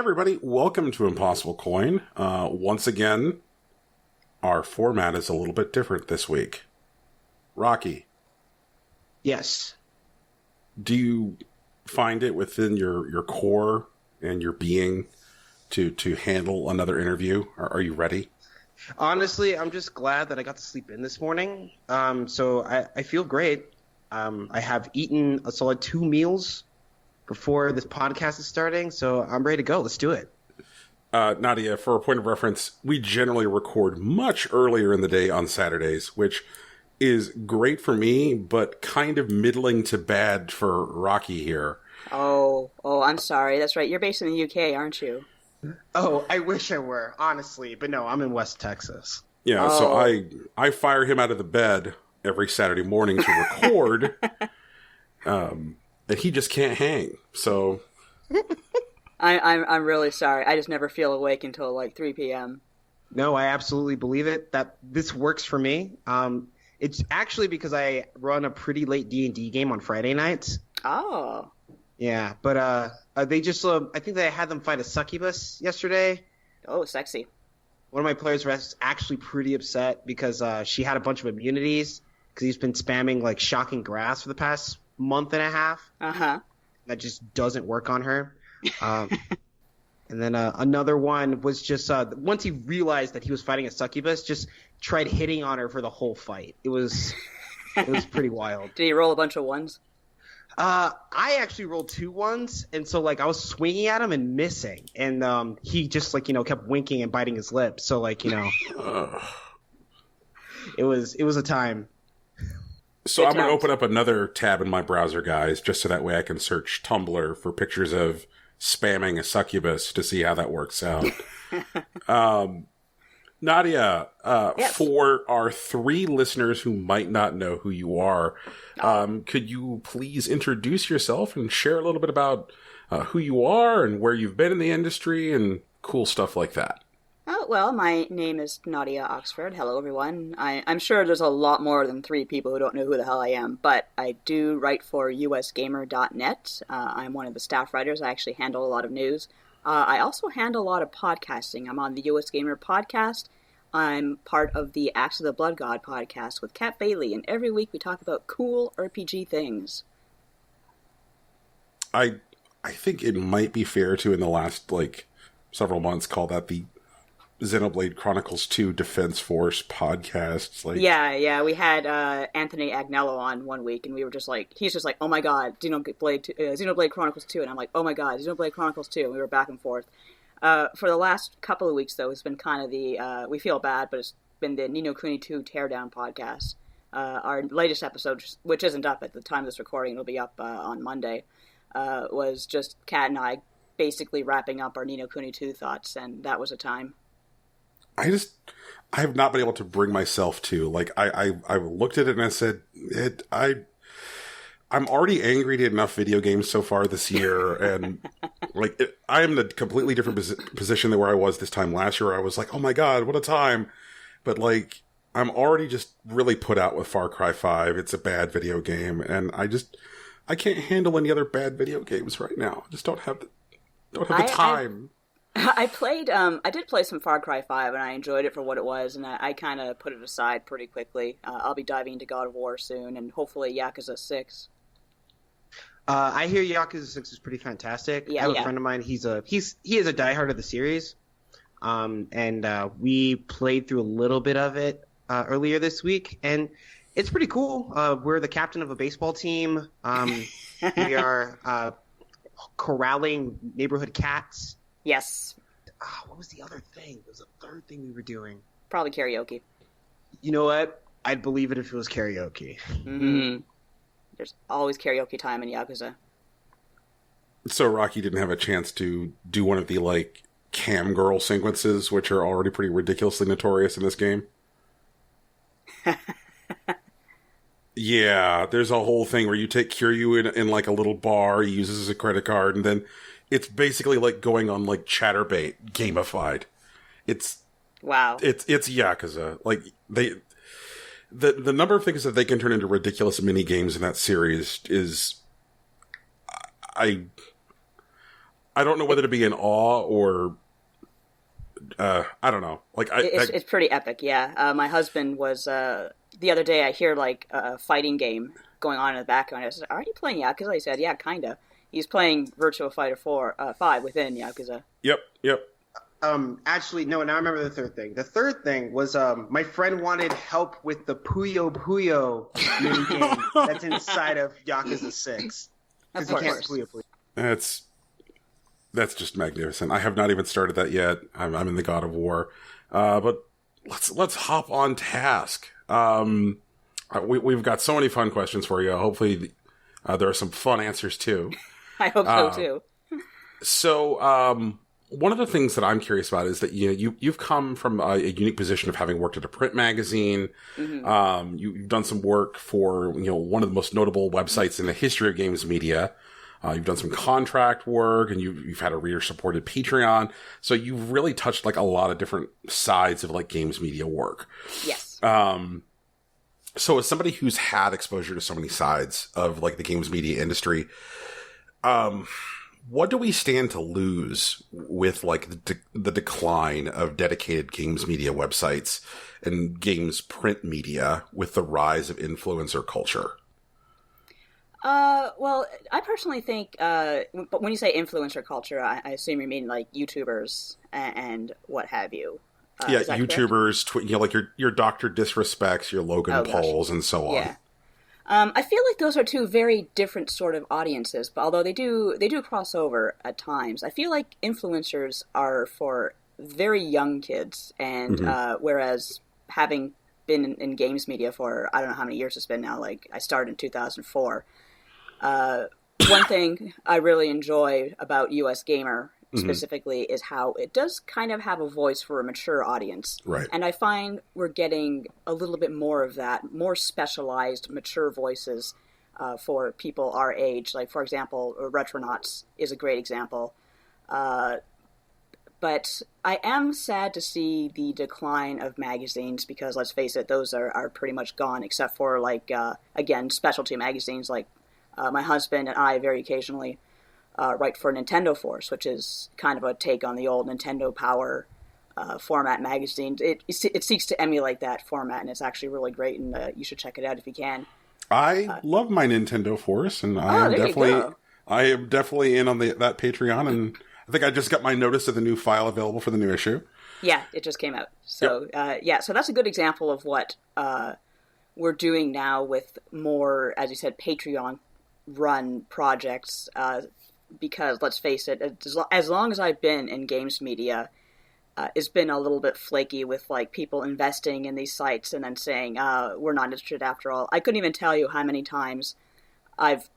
everybody. Welcome to Impossible Coin. Once again, our format is a little bit different this week. Rocky. Yes. Do you find it within your core and your being to handle another interview? Are you ready? Honestly, I'm just glad that I got to sleep in this morning. So I feel great. I have eaten a solid 2 meals before this podcast is starting, so I'm ready to go. Let's do it. Nadia, for a point of reference, we generally record much earlier in the day on Saturdays, which is great for me, but kind of middling to bad for Rocky here. Oh, I'm sorry. That's right. You're based in the UK, aren't you? Oh, I wish I were, honestly. But no, I'm in West Texas. Yeah, so I fire him out of the bed every Saturday morning to record, and he just can't hang. So I'm really sorry. I just never feel awake until like 3 p.m. No, I absolutely believe it. That this works for me. It's actually because I run a pretty late D&D game on Friday nights. Oh. Yeah, but they just I think they had them fight a succubus yesterday. Oh, sexy. One of my players was actually pretty upset because she had a bunch of immunities because he's been spamming like shocking grass for the past month and a half. Uh-huh. That just doesn't work on her. And then another one was just once he realized that he was fighting a succubus, just tried hitting on her for the whole fight. It was pretty wild. Did he roll a bunch of ones? I actually rolled 2 ones, and so like I was swinging at him and missing, and he just like kept winking and biting his lips. So like it was a time. So I'm going to open up another tab in my browser, guys, just so that way I can search Tumblr for pictures of spamming a succubus to see how that works out. Nadia, yes. For our 3 listeners who might not know who you are, could you please introduce yourself and share a little bit about who you are and where you've been in the industry and cool stuff like that? Oh, well, my name is Nadia Oxford. Hello, everyone. I'm sure there's a lot more than 3 people who don't know who the hell I am, but I do write for USGamer.net. I'm one of the staff writers. I actually handle a lot of news. I also handle a lot of podcasting. I'm on the USGamer podcast. I'm part of the Axe of the Blood God podcast with Kat Bailey, and every week we talk about cool RPG things. I think it might be fair to, in the last, several months, call that the Xenoblade Chronicles 2 Defense Force podcasts. Yeah, we had Anthony Agnello on one week, and we were just like, he's just like, oh my god, Xenoblade Chronicles 2, and I'm like, oh my god, Xenoblade Chronicles 2, and we were back and forth. For the last couple of weeks, though, it's been kind of the, we feel bad, but it's been the Ni no Kuni 2 Teardown podcast. Our latest episode, which isn't up at the time of this recording, it'll be up on Monday, was just Kat and I basically wrapping up our Ni no Kuni 2 thoughts, and that was a time. I have not been able to bring myself to, I looked at it and I said, I'm already angry at enough video games so far this year, and, I am in a completely different position than where I was this time last year, where I was like, oh my god, what a time, but, I'm already just really put out with Far Cry 5, it's a bad video game, and I can't handle any other bad video games right now, I just don't have the time. I did play some Far Cry 5, and I enjoyed it for what it was, and I kind of put it aside pretty quickly. I'll be diving into God of War soon, and hopefully Yakuza 6. I hear Yakuza 6 is pretty fantastic. I have a friend of mine, he is a diehard of the series, and we played through a little bit of it earlier this week, and it's pretty cool. We're the captain of a baseball team. We are corralling neighborhood cats. Yes. What was the other thing? There was a third thing we were doing. Probably karaoke. You know what? I'd believe it if it was karaoke. Mm-hmm. There's always karaoke time in Yakuza. So Rocky didn't have a chance to do one of the, cam girl sequences, which are already pretty ridiculously notorious in this game? Yeah, there's a whole thing where you take Kiryu in a little bar, he uses as a credit card, and then it's basically like going on Chatterbait gamified. Wow. It's Yakuza. The number of things that they can turn into ridiculous mini games in that series is I don't know whether to be in awe or I don't know. Like it's pretty epic. Yeah, my husband was the other day. I hear like a fighting game going on in the background. I said, "Are you playing Yakuza?" He said, "Yeah, kinda." He's playing Virtua Fighter 5 within Yakuza. Yep. Actually, no, now I remember the third thing. The third thing was my friend wanted help with the Puyo Puyo minigame that's inside of Yakuza 6. Because he can't Puyo Puyo. That's just magnificent. I have not even started that yet. I'm in the God of War. But let's hop on task. We've got so many fun questions for you. Hopefully there are some fun answers too. I hope so too. So one of the things that I'm curious about is that you've come from a unique position of having worked at a print magazine. Mm-hmm. You've done some work for one of the most notable websites in the history of games media. You've done some contract work, and you've had a reader-supported Patreon. So you've really touched like a lot of different sides of like games media work. Yes. So as somebody who's had exposure to so many sides of like the games media industry, what do we stand to lose with like the decline of dedicated games media websites and games print media with the rise of influencer culture? Well, I personally think, but when you say influencer culture, I assume you mean like YouTubers and what have you. Yeah, YouTubers, like your Dr. Disrespects, your Logan Pauls, and so on. Yeah. I feel like those are two very different sort of audiences, but although they do cross over at times, I feel like influencers are for very young kids, and whereas having been in games media for, I don't know how many years it's been now, like I started in 2004, one thing I really enjoy about USGamer specifically is how it does kind of have a voice for a mature audience. Right. And I find we're getting a little bit more of that, more specialized, mature voices for people our age. Like, for example, Retronauts is a great example. But I am sad to see the decline of magazines because, let's face it, those are pretty much gone, except for, like, again, specialty magazines. Like, my husband and I very occasionally write for Nintendo Force, which is kind of a take on the old Nintendo Power format magazine. It seeks to emulate that format, and it's actually really great, and you should check it out if you can. I love my Nintendo Force, and I am definitely in on that Patreon, and I think I just got my notice of the new file available for the new issue. Yeah, it just came out. So, so that's a good example of what we're doing now with more, as you said, Patreon-run projects, because, let's face it, as long as I've been in games media, it's been a little bit flaky with like people investing in these sites and then saying, we're not interested after all. I couldn't even tell you how many times I've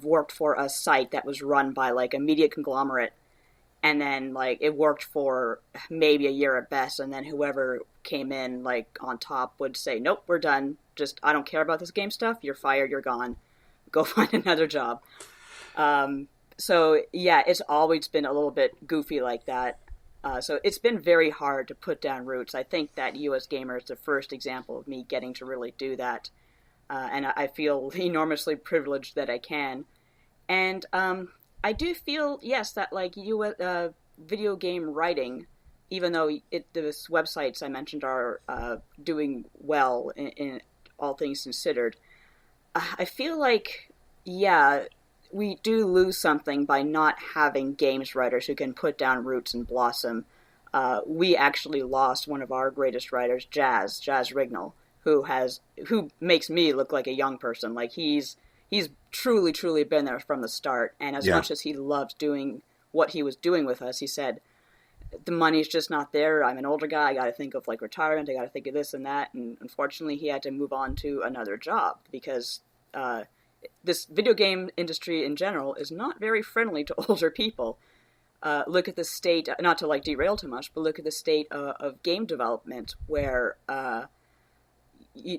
worked for a site that was run by like a media conglomerate, and then like it worked for maybe a year at best, and then whoever came in like on top would say, nope, we're done. Just, I don't care about this game stuff. You're fired. You're gone. Go find another job. So yeah, it's always been a little bit goofy like that. So it's been very hard to put down roots. I think that USGamer is the first example of me getting to really do that. And I feel enormously privileged that I can. And I do feel, yes, that like video game writing, even though the websites I mentioned are doing well in all things considered, I feel like, yeah, we do lose something by not having games writers who can put down roots and blossom. We actually lost one of our greatest writers, Jazz Rignall, who makes me look like a young person. Like he's truly been there from the start. And as much as he loved doing what he was doing with us, he said, the money's just not there. I'm an older guy. I got to think of like retirement. I got to think of this and that. And unfortunately, he had to move on to another job because this video game industry in general is not very friendly to older people. Look at the state, not to like derail too much, but look at the state of game development where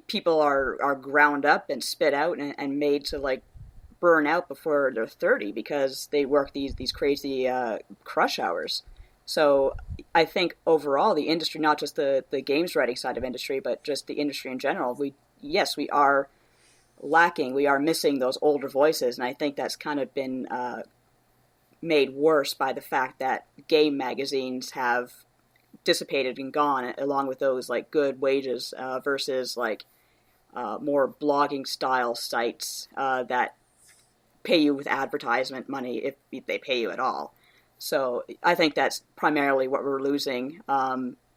people are ground up and spit out and made to like burn out before they're 30 because they work these crazy crush hours. So I think overall the industry, not just the games writing side of industry, but just the industry in general, we are lacking. We are missing those older voices, and I think that's kind of been made worse by the fact that game magazines have dissipated and gone, along with those like good wages versus like more blogging style sites that pay you with advertisement money if they pay you at all. So I think that's primarily what we're losing,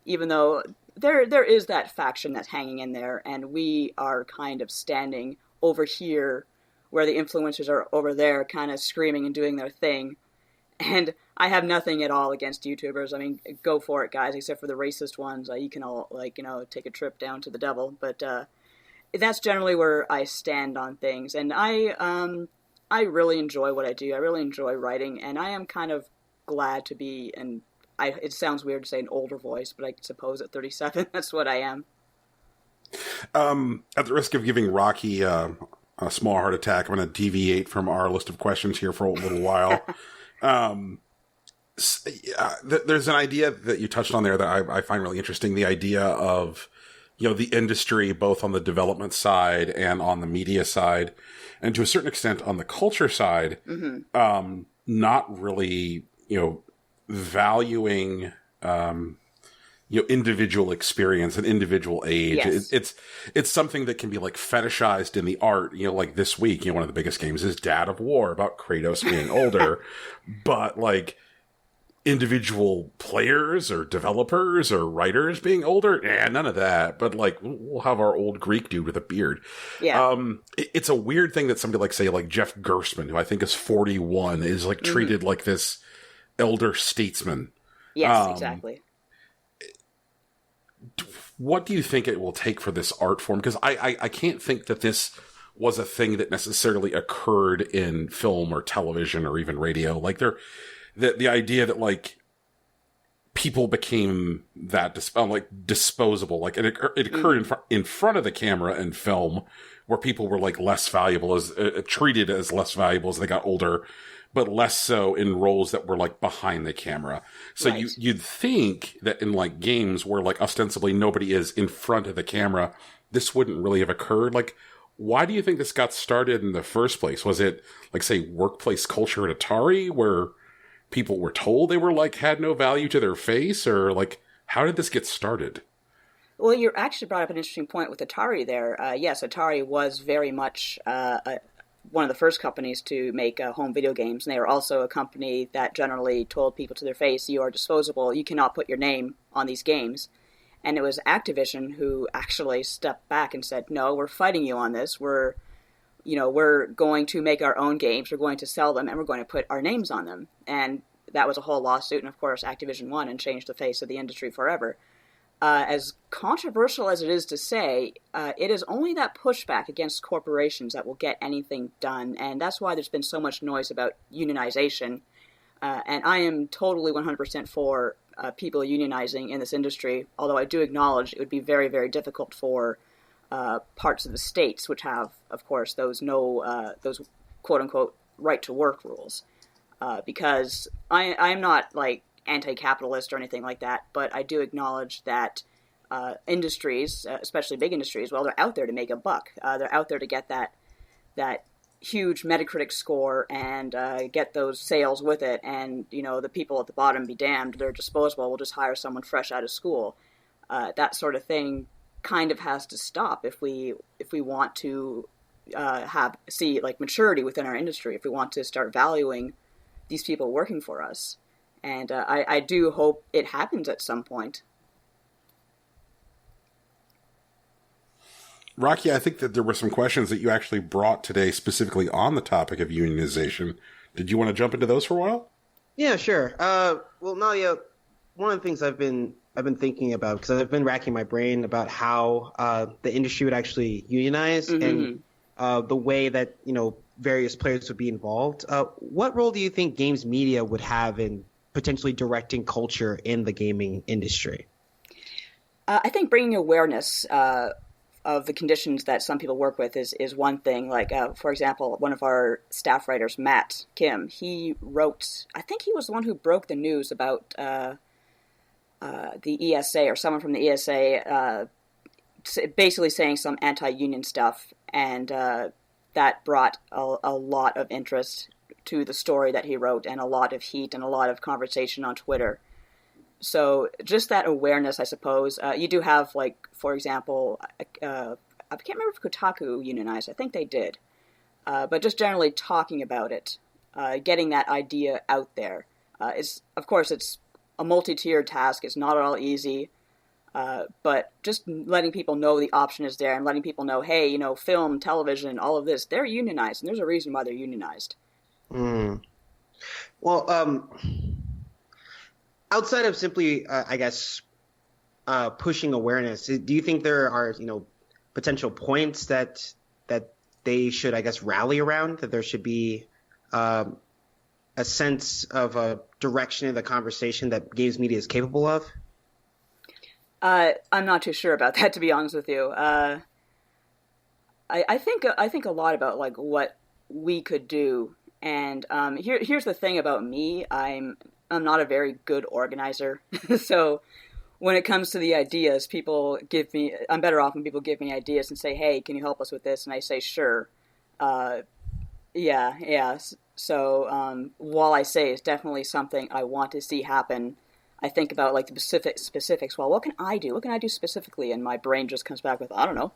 even though there is that faction that's hanging in there, and we are kind of standing over here where the influencers are over there kind of screaming and doing their thing. And I have nothing at all against YouTubers. I mean, go for it, guys, except for the racist ones. You can all, like, you know, take a trip down to the devil. But that's generally where I stand on things. And I really enjoy what I do. I really enjoy writing, and I am kind of glad to be, and it sounds weird to say an older voice, but I suppose at 37, that's what I am. At the risk of giving Rocky a small heart attack, I'm going to deviate from our list of questions here for a little while. There's an idea that you touched on there that I find really interesting. The idea of, you know, the industry, both on the development side and on the media side, and to a certain extent on the culture side, not really, you know, valuing, you know, individual experience and individual age. Yes. It's something that can be like fetishized in the art. You know, like this week, you know, one of the biggest games is Dad of War, about Kratos being older, but like individual players or developers or writers being older, none of that. But like, we'll have our old Greek dude with a beard. Yeah. It's a weird thing that somebody like, say, like Jeff Gerstmann, who I think is 41, is like treated like this elder statesman. Yes, exactly. What do you think it will take for this art form? Because I can't think that this was a thing that necessarily occurred in film or television or even radio. Like the idea that like people became that disposable. Like it occurred in front of the camera in film, where people were like less valuable, as treated as less valuable as they got older, but less so in roles that were like behind the camera. So right. You'd think that in like games where like ostensibly nobody is in front of the camera, this wouldn't really have occurred. Like, why do you think this got started in the first place? Was it like, say, workplace culture at Atari, where people were told they were like had no value to their face, or like how did this get started? Well, you actually brought up an interesting point with Atari there. Yes, Atari was very much one of the first companies to make home video games, and they were also a company that generally told people to their face, you are disposable, you cannot put your name on these games. And it was Activision who actually stepped back and said, no, we're fighting you on this. We're going to make our own games, we're going to sell them, and we're going to put our names on them. And that was a whole lawsuit, and of course Activision won and changed the face of the industry forever. As controversial as it is to say, it is only that pushback against corporations that will get anything done, and that's why there's been so much noise about unionization. And I am totally 100% for people unionizing in this industry, although I do acknowledge it would be very, very difficult for parts of the states, which have, of course, those quote-unquote right-to-work rules. Because I'm not, like, anti-capitalist or anything like that, but I do acknowledge that industries, especially big industries, well, they're out there to make a buck. They're out there to get that huge Metacritic score and get those sales with it. And, you know, the people at the bottom be damned. They're disposable. We'll just hire someone fresh out of school. That sort of thing kind of has to stop if we want to see like maturity within our industry, if we want to start valuing these people working for us. And I do hope it happens at some point. Rocky, I think that there were some questions that you actually brought today specifically on the topic of unionization. Did you want to jump into those for a while? Yeah, sure. Well, Nadia, one of the things I've been thinking about, because I've been racking my brain about how the industry would actually unionize and the way that, you know, various players would be involved. What role do you think games media would have in potentially directing culture in the gaming industry? I think bringing awareness of the conditions that some people work with is one thing. Like, for example, one of our staff writers, Matt Kim, he wrote, I think he was the one who broke the news about the ESA, or someone from the ESA basically saying some anti-union stuff, and that brought a lot of interest to the story that he wrote, and a lot of heat and a lot of conversation on Twitter. So just that awareness, I suppose. You do have, like, for example, I can't remember if Kotaku unionized. I think they did. But just generally talking about it, getting that idea out there. Of course, it's a multi-tiered task. It's not at all easy. But just letting people know the option is there and letting people know, hey, you know, film, television, all of this, they're unionized, and there's a reason why they're unionized. Well, outside of simply, I guess, pushing awareness, do you think there are, you know, potential points that they should, I guess, rally around, that there should be a sense of a direction in the conversation that games media is capable of? I'm not too sure about that, to be honest with you. I think a lot about, like, what we could do. And here's the thing about me. I'm not a very good organizer. So when it comes to the ideas, I'm better off when people give me ideas and say, hey, can you help us with this? And I say, sure. Yeah. So while I say it's definitely something I want to see happen, I think about, like, the specifics. Well, what can I do? What can I do specifically? And my brain just comes back with, I don't know.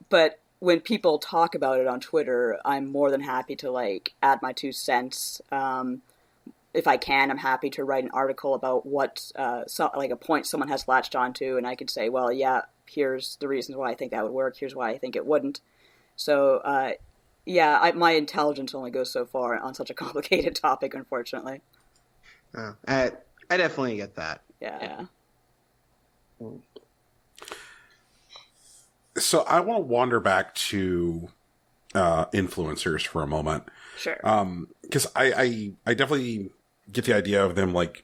But when people talk about it on Twitter, I'm more than happy to, like, add my 2 cents. If I can, I'm happy to write an article about what, like, a point someone has latched onto, and I could say, well, yeah, here's the reasons why I think that would work. Here's why I think it wouldn't. So, my intelligence only goes so far on such a complicated topic, unfortunately. I definitely get that. Yeah. So I want to wander back to influencers for a moment. Sure. Because I definitely get the idea of them, like,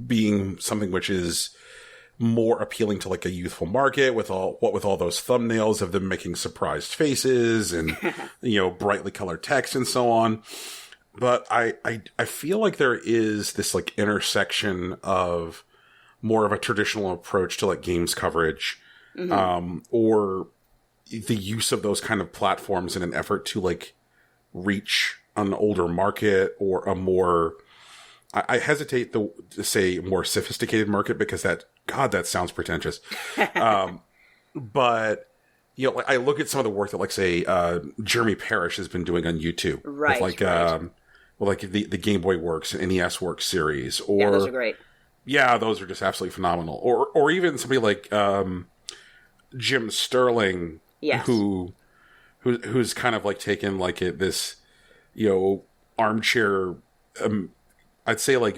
being something which is more appealing to, like, a youthful market with all those thumbnails of them making surprised faces and, you know, brightly colored text and so on. But I feel like there is this, like, intersection of more of a traditional approach to, like, games coverage, or the use of those kind of platforms in an effort to, like, reach an older market or a more, I hesitate to say more sophisticated market, because that sounds pretentious. But, you know, like, I look at some of the work that, like, say, Jeremy Parrish has been doing on YouTube. Right. With, like, the Game Boy Works and NES Works series. Or, yeah, those are great. Yeah, those are just absolutely phenomenal. Or even somebody like Jim Sterling, yes, who's kind of, like, taken, like, this, you know, armchair, I'd say, like,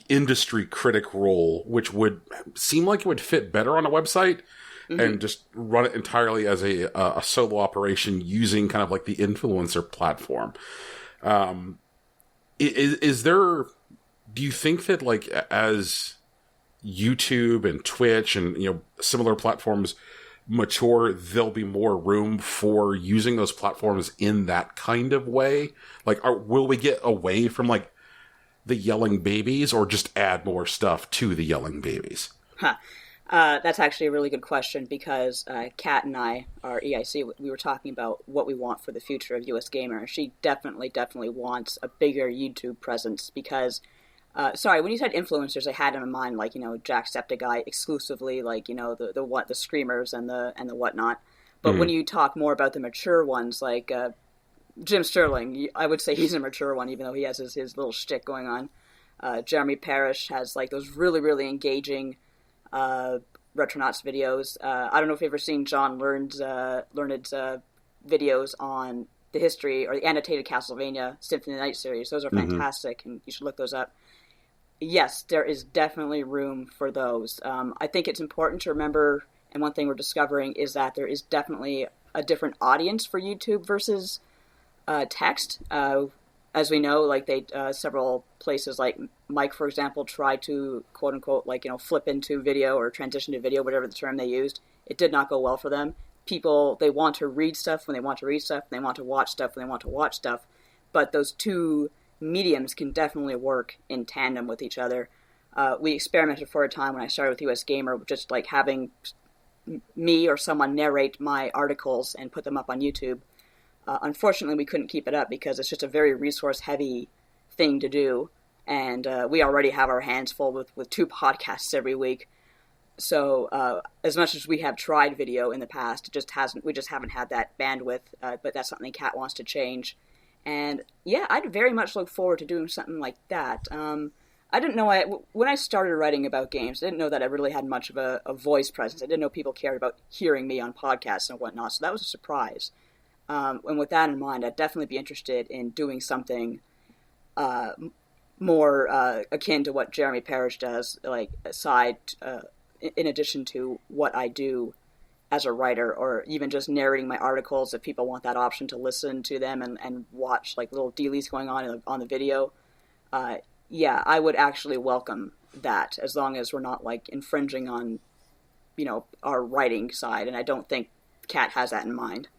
industry critic role, which would seem like it would fit better on a website, and just run it entirely as a solo operation using kind of, like, the influencer platform. Is there, do you think that, like, as YouTube and Twitch and, you know, similar platforms mature, there'll be more room for using those platforms in that kind of way? Like, will we get away from, like, the yelling babies, or just add more stuff to the yelling babies? That's actually a really good question, because Kat and I, our EIC, we were talking about what we want for the future of USGamer. She definitely wants a bigger YouTube presence, because, when you said influencers, I had in mind, like, you know, Jacksepticeye exclusively, like, you know, the screamers and the whatnot. But when you talk more about the mature ones, like Jim Sterling, I would say he's a mature one, even though he has his little shtick going on. Jeremy Parrish has, like, those really, really engaging Retronauts videos. I don't know if you've ever seen John Learned's videos on the history or the annotated Castlevania Symphony of the Night series. Those are fantastic, and you should look those up. Yes, there is definitely room for those. I think it's important to remember, and one thing we're discovering is that there is definitely a different audience for YouTube versus text. As we know, like, they several places, like Mike, for example, tried to, quote unquote, like, you know, flip into video or transition to video, whatever the term they used. It did not go well for them. People, they want to read stuff when they want to read stuff, and they want to watch stuff when they want to watch stuff. But those two mediums can definitely work in tandem with each other. We experimented for a time when I started with USGamer, just, like, having me or someone narrate my articles and put them up on YouTube. Unfortunately, we couldn't keep it up because it's just a very resource-heavy thing to do, and we already have our hands full with 2 podcasts every week. So as much as we have tried video in the past, we just haven't had that bandwidth, but that's something Kat wants to change. And yeah, I'd very much look forward to doing something like that. I didn't know, when I started writing about games, I didn't know that I really had much of a voice presence. I didn't know people cared about hearing me on podcasts and whatnot, so that was a surprise. And with that in mind, I'd definitely be interested in doing something more akin to what Jeremy Parrish does, like aside, in addition to what I do as a writer, or even just narrating my articles if people want that option to listen to them and watch like little dealies going on the video. Yeah, I would actually welcome that, as long as we're not like infringing on, our writing side. And I don't think Kat has that in mind.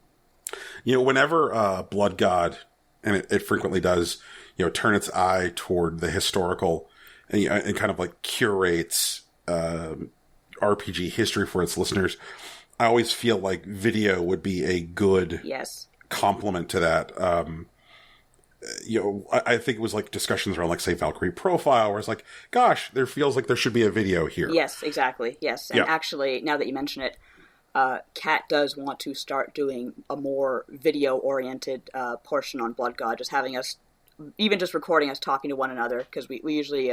Whenever Blood God, and it frequently does, turn its eye toward the historical and kind of like curates RPG history for its listeners, I always feel like video would be a good complement to that. I think it was like discussions around, like, say, Valkyrie Profile, where it's like, gosh, there feels like there should be a video here. Yes, exactly. Yes. And actually, now that you mention it, Kat does want to start doing a more video-oriented portion on Blood God, just having us, even just recording us talking to one another, because we usually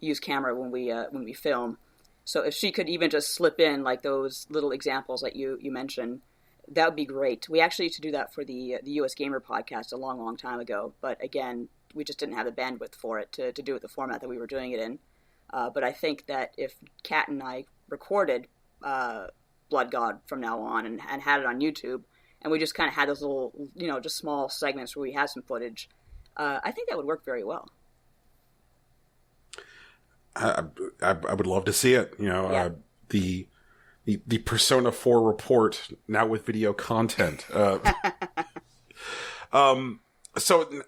use camera when we film. So if she could even just slip in like those little examples that you mentioned, that would be great. We actually used to do that for the USGamer podcast a long, long time ago, but again, we just didn't have the bandwidth for it to do it the format that we were doing it in. But I think that if Kat and I recorded Blood God from now on and had it on YouTube, and we just kind of had those little, just small segments where we had some footage, I think that would work very well. I would love to see it. The Persona 4 report now with video content. So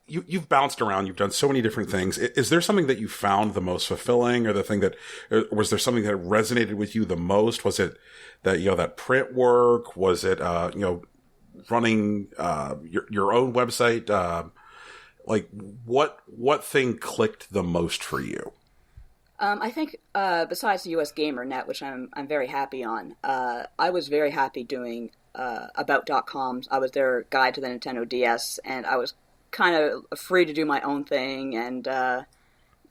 you've bounced around. You've done so many different things. Is there something that you found the most fulfilling, or was there something that resonated with you the most? Was it that print work? Was it running your own website? Like what thing clicked the most for you? I think besides the USGamer net, which I'm very happy on, I was very happy doing about.com. I was their guide to the Nintendo DS, and I was kind of free to do my own thing and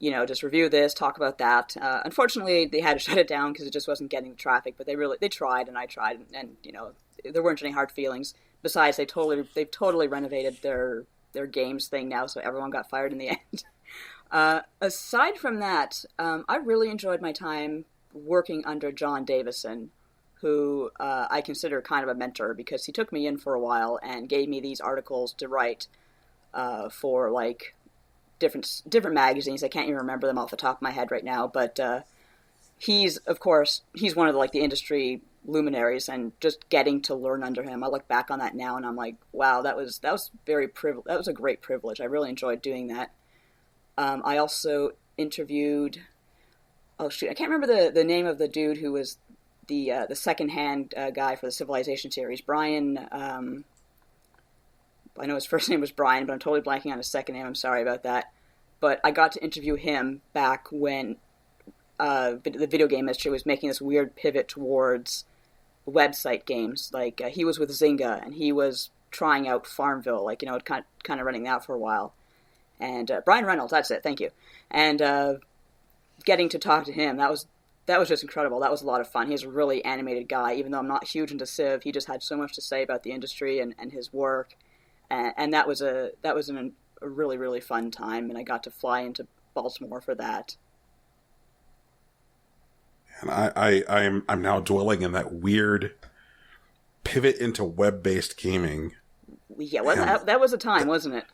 just review this, talk about that. Unfortunately, they had to shut it down because it just wasn't getting the traffic. But they tried, and I tried, and there weren't any hard feelings. Besides, they've totally renovated their games thing now, so everyone got fired in the end. Aside from that, I really enjoyed my time working under John Davison, who I consider kind of a mentor, because he took me in for a while and gave me these articles to write for like different magazines. I can't even remember them off the top of my head right now, but he's one of the industry luminaries, and just getting to learn under him, I look back on that now and I'm like, wow, that was a great privilege. I really enjoyed doing that. I also interviewed, I can't remember the name of the dude who was the second-hand guy for the Civilization series. Brian, I know his first name was Brian, but I'm totally blanking on his second name. I'm sorry about that. But I got to interview him back when the video game industry was making this weird pivot towards website games. Like, he was with Zynga, and he was trying out Farmville, kind of running that for a while. And Brian Reynolds, that's it, thank you. And getting to talk to him, that was just incredible. That was a lot of fun. He's a really animated guy. Even though I'm not huge into Civ, he just had so much to say about the industry and his work. And that was a really, really fun time, and I got to fly into Baltimore for that. And I'm now dwelling in that weird pivot into web-based gaming. Yeah, that was a time, wasn't it?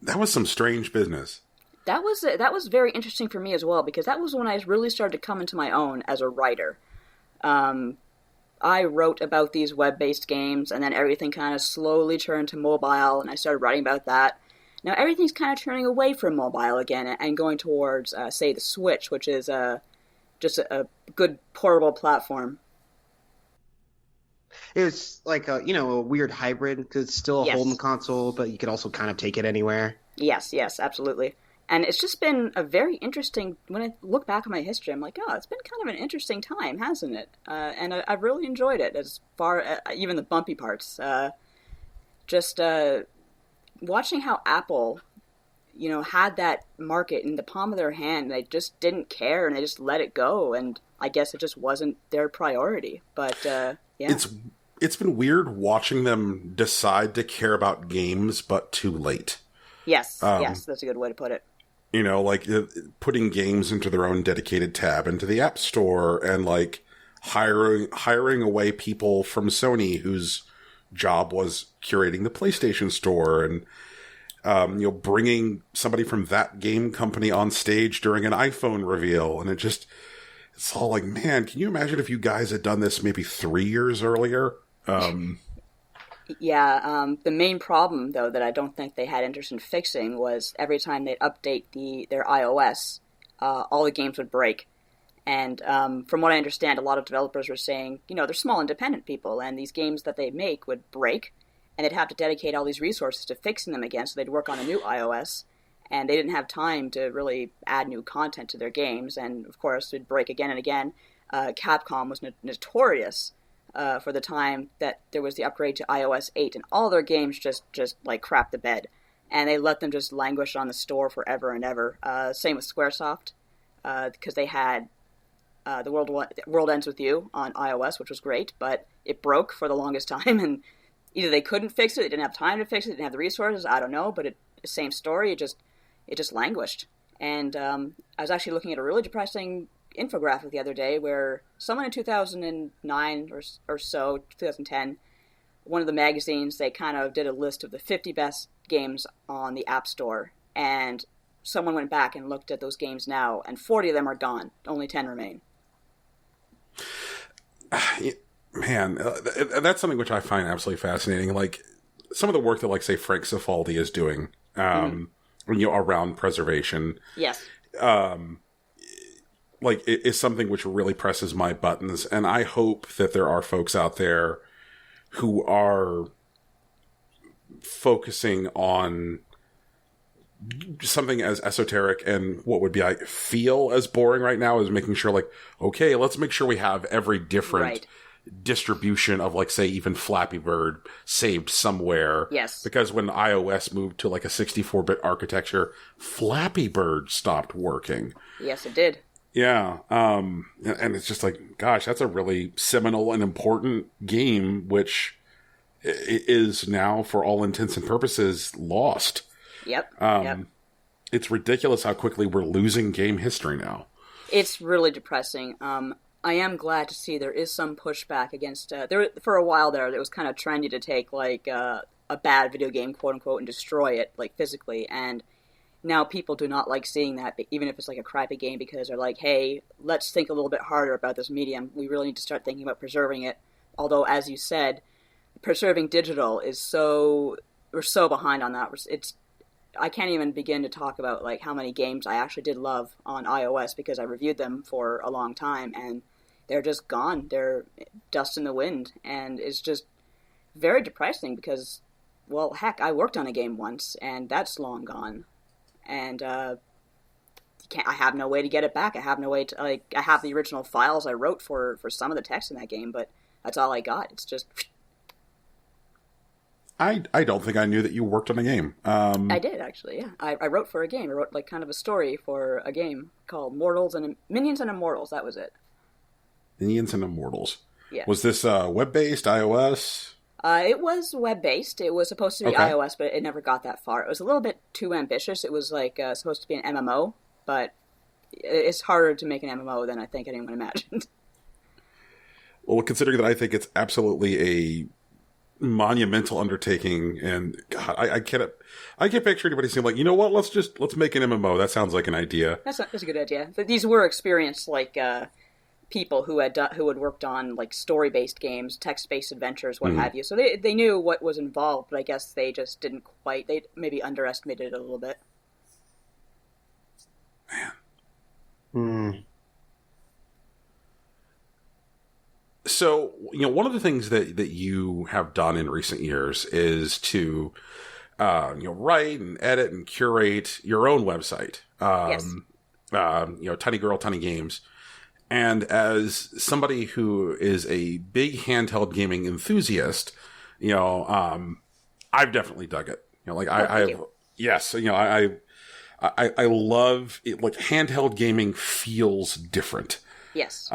That was some strange business. That was very interesting for me as well, because that was when I really started to come into my own as a writer. I wrote about these web-based games, and then everything kind of slowly turned to mobile, and I started writing about that. Now everything's kind of turning away from mobile again and going towards, say, the Switch, which is just a good portable platform. It was like a weird hybrid because it's still a home console, but you could also kind of take it anywhere. Yes, absolutely. And it's just been a very interesting, when I look back at my history, I'm like, oh, it's been kind of an interesting time, hasn't it? And I've really enjoyed it, as far as even the bumpy parts. Just watching how Apple, had that market in the palm of their hand, and they just didn't care, and they just let it go, and I guess it just wasn't their priority. But, yeah. It's been weird watching them decide to care about games, but too late. Yes, that's a good way to put it. Like putting games into their own dedicated tab into the App Store, and like hiring away people from Sony whose job was curating the PlayStation Store, and bringing somebody from that game company on stage during an iPhone reveal, and it's all like, man, can you imagine if you guys had done this maybe 3 years earlier? Yeah, the main problem, though, that I don't think they had interest in fixing was every time they'd update their iOS, all the games would break. And from what I understand, a lot of developers were saying, they're small independent people, and these games that they make would break, and they'd have to dedicate all these resources to fixing them again, so they'd work on a new iOS, and they didn't have time to really add new content to their games, and of course, it'd break again and again. Capcom was notorious for the time that there was the upgrade to iOS 8, and all their games just like crap the bed, and they let them just languish on the store forever and ever. Same with Squaresoft, because they had the World Ends With You on iOS, which was great, but it broke for the longest time, and either they couldn't fix it, they didn't have time to fix it, they didn't have the resources, I don't know, but same story, it just languished. And I was actually looking at a really depressing infographic the other day where someone in 2009 or so, 2010, one of the magazines, they kind of did a list of the 50 best games on the App Store, and someone went back and looked at those games now, and 40 of them are gone. Only 10 remain. Man, that's something which I find absolutely fascinating. Like, some of the work that, like, say, Frank Cifaldi is doing, around preservation. Yes. Like, it is something which really presses my buttons, and I hope that there are folks out there who are focusing on something as esoteric and what would be, I feel as boring right now, is making sure, like, okay, let's make sure we have every different distribution of, like, say, even Flappy Bird saved somewhere. Yes. Because when iOS moved to, like, a 64-bit architecture, Flappy Bird stopped working. Yes, it did. Yeah, and it's just like, gosh, that's a really seminal and important game, which is now, for all intents and purposes, lost. Yep. It's ridiculous how quickly we're losing game history now. It's really depressing. I am glad to see there is some pushback against... for a while there, it was kind of trendy to take, like, a bad video game, quote-unquote, and destroy it, like, physically, and... Now people do not like seeing that, even if it's like a crappy game, because they're like, hey, let's think a little bit harder about this medium. We really need to start thinking about preserving it. Although, as you said, preserving digital is we're so behind on that. I can't even begin to talk about like how many games I actually did love on iOS, because I reviewed them for a long time, and they're just gone. They're dust in the wind, and it's just very depressing because, well, heck, I worked on a game once, and that's long gone. And I have no way to get it back. I have no way to, like, I have the original files I wrote for some of the text in that game, but that's all I got. It's just... I don't think I knew that you worked on a game. I did, actually, yeah. I wrote for a game. I wrote, like, kind of a story for a game called Minions and Immortals. That was it. Minions and Immortals. Yeah. Was this web-based, iOS? It was web-based. It was supposed to be iOS, but it never got that far. It was a little bit too ambitious. It was like supposed to be an MMO, but it's harder to make an MMO than I think anyone imagined. Well, considering that I think it's absolutely a monumental undertaking, and God, I can't picture anybody saying, like, you know what, let's make an MMO. That sounds like an idea. That's a good idea. But these were experienced, like, people who had worked on like story-based games, text-based adventures, what have you. So they knew what was involved, but I guess they just didn't quite. They maybe underestimated it a little bit. Man. So, one of the things that you have done in recent years is to, write and edit and curate your own website. Yes. Tiny Girl, Tiny Games. And as somebody who is a big handheld gaming enthusiast, I've definitely dug it. Yes, I love it. Like, handheld gaming feels different. Yes.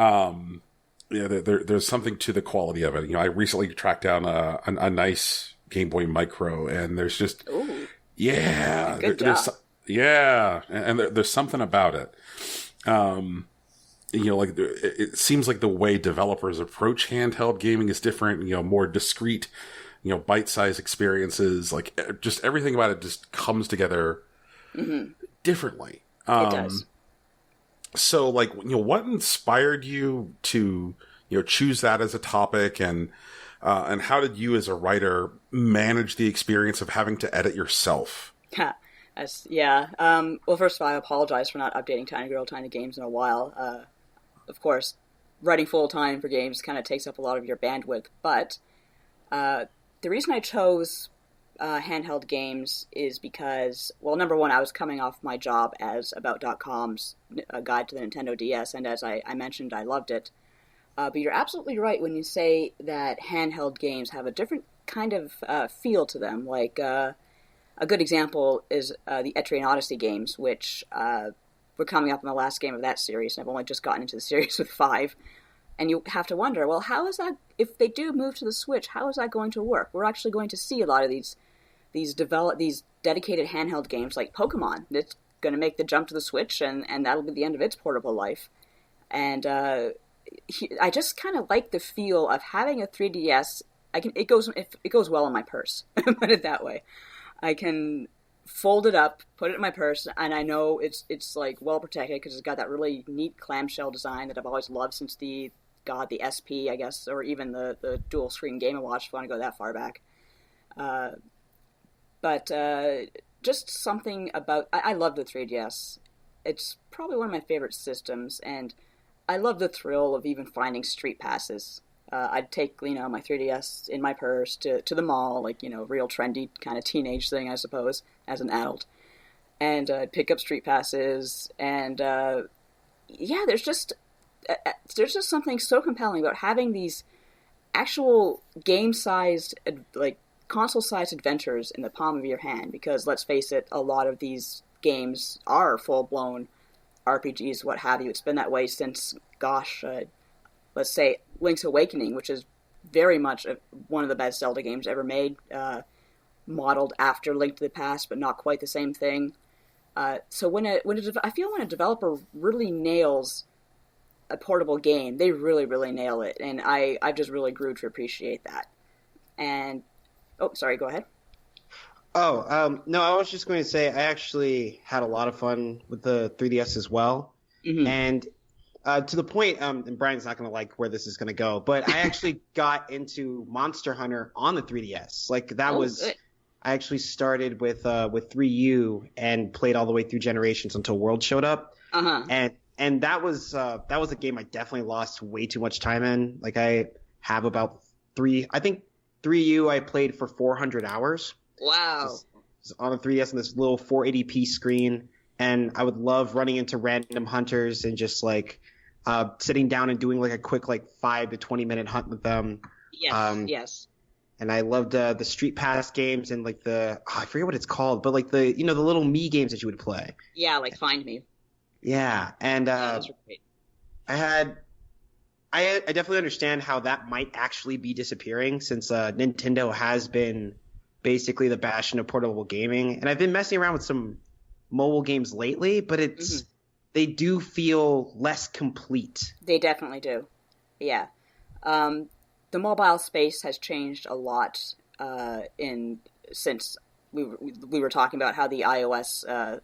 There's something to the quality of it. I recently tracked down a nice Game Boy Micro, and there's just, ooh, yeah, good job. And there's something about it. It seems like the way developers approach handheld gaming is different. More discrete, bite-sized experiences. Like, just everything about it just comes together differently. It does. So, what inspired you to, choose that as a topic, and how did you, as a writer, manage the experience of having to edit yourself? Yeah. Well, first of all, I apologize for not updating Tiny Girl, Tiny Games in a while. Of course, writing full-time for games kind of takes up a lot of your bandwidth, but the reason I chose handheld games is because, well, number one, I was coming off my job as About.com's guide to the Nintendo DS, and as I mentioned, I loved it. But you're absolutely right when you say that handheld games have a different kind of feel to them. Like, a good example is the Etrian Odyssey games, which we're coming up on the last game of that series, and I've only just gotten into the series with 5. And you have to wonder, well, how is that, if they do move to the Switch, how is that going to work? We're actually going to see a lot of these dedicated handheld games like Pokemon. It's going to make the jump to the Switch, and that'll be the end of its portable life. And I just kind of like the feel of having a 3DS. It goes well in my purse, put it that way. I can fold it up, put it in my purse, and I know it's like well protected because it's got that really neat clamshell design that I've always loved since the SP, I guess, or even the dual screen Game & Watch, if you want to go that far back. But just something about, I love the 3DS. It's probably one of my favorite systems, and I love the thrill of even finding street passes. I'd take, my 3DS in my purse to the mall, like, real trendy kind of teenage thing, I suppose, as an adult. And I'd pick up street passes, and there's just something so compelling about having these actual game-sized, like, console-sized adventures in the palm of your hand, because, let's face it, a lot of these games are full-blown RPGs, what have you. It's been that way since, let's say Link's Awakening, which is very much one of the best Zelda games ever made, modeled after Link to the Past, but not quite the same thing. So I feel when a developer really nails a portable game, they really, really nail it, and I just really grew to appreciate that. And sorry, go ahead. No, I was just going to say I actually had a lot of fun with the 3DS as well. Mm-hmm. And to the point, and Brian's not going to like where this is going to go, but I actually got into Monster Hunter on the 3DS. Like, that was good. I actually started with 3U and played all the way through Generations until World showed up. Uh-huh. And that was a game I definitely lost way too much time in. Like, I have about 3U I played for 400 hours. Wow. Just on the 3DS on this little 480p screen, and I would love running into random hunters and just like sitting down and doing like a quick 5 to 20 minute hunt with them. Yes, yes. And I loved the Street Pass games and like I forget what it's called, but like the little Mii games that you would play. Yeah, like Find Me. Yeah, and those were great. I definitely understand how that might actually be disappearing, since Nintendo has been basically the bastion of portable gaming. And I've been messing around with some mobile games lately, but they do feel less complete. They definitely do. Yeah. The mobile space has changed a lot since we were talking about how the iOS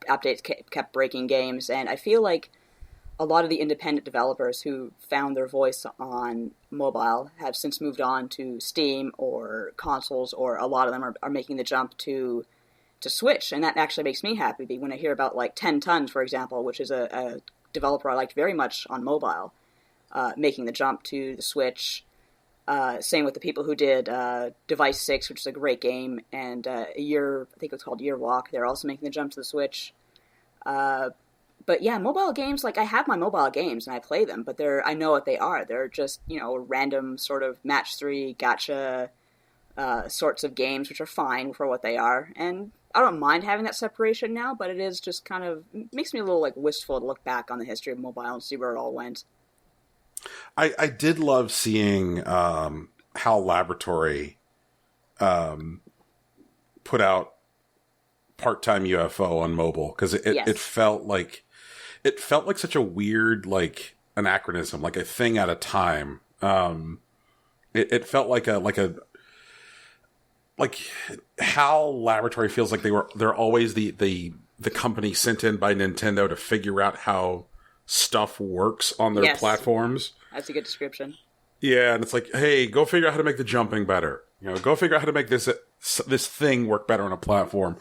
updates kept breaking games, and I feel like a lot of the independent developers who found their voice on mobile have since moved on to Steam or consoles, or a lot of them are making the jump to Switch, and that actually makes me happy when I hear about like 10 Tons, for example, which is a developer I liked very much on mobile. making the jump to the Switch. Same with the people who did Device 6, which is a great game, and I think it was called Year Walk. They're also making the jump to the Switch. But yeah, mobile games, like, I have my mobile games and I play them, but I know what they are. They're just, random sort of match 3 gacha sorts of games, which are fine for what they are. And I don't mind having that separation now, but it is just kind of makes me a little, like, wistful to look back on the history of mobile and see where it all went. I did love seeing HAL Laboratory put out Part-Time UFO on mobile, because it felt like such a weird, like, anachronism, like a thing at a time. It felt like HAL Laboratory feels like they're always the company sent in by Nintendo to figure out how stuff works on their platforms. That's a good description. Yeah, and it's like, hey, go figure out how to make the jumping better. Go figure out how to make this thing work better on a platform.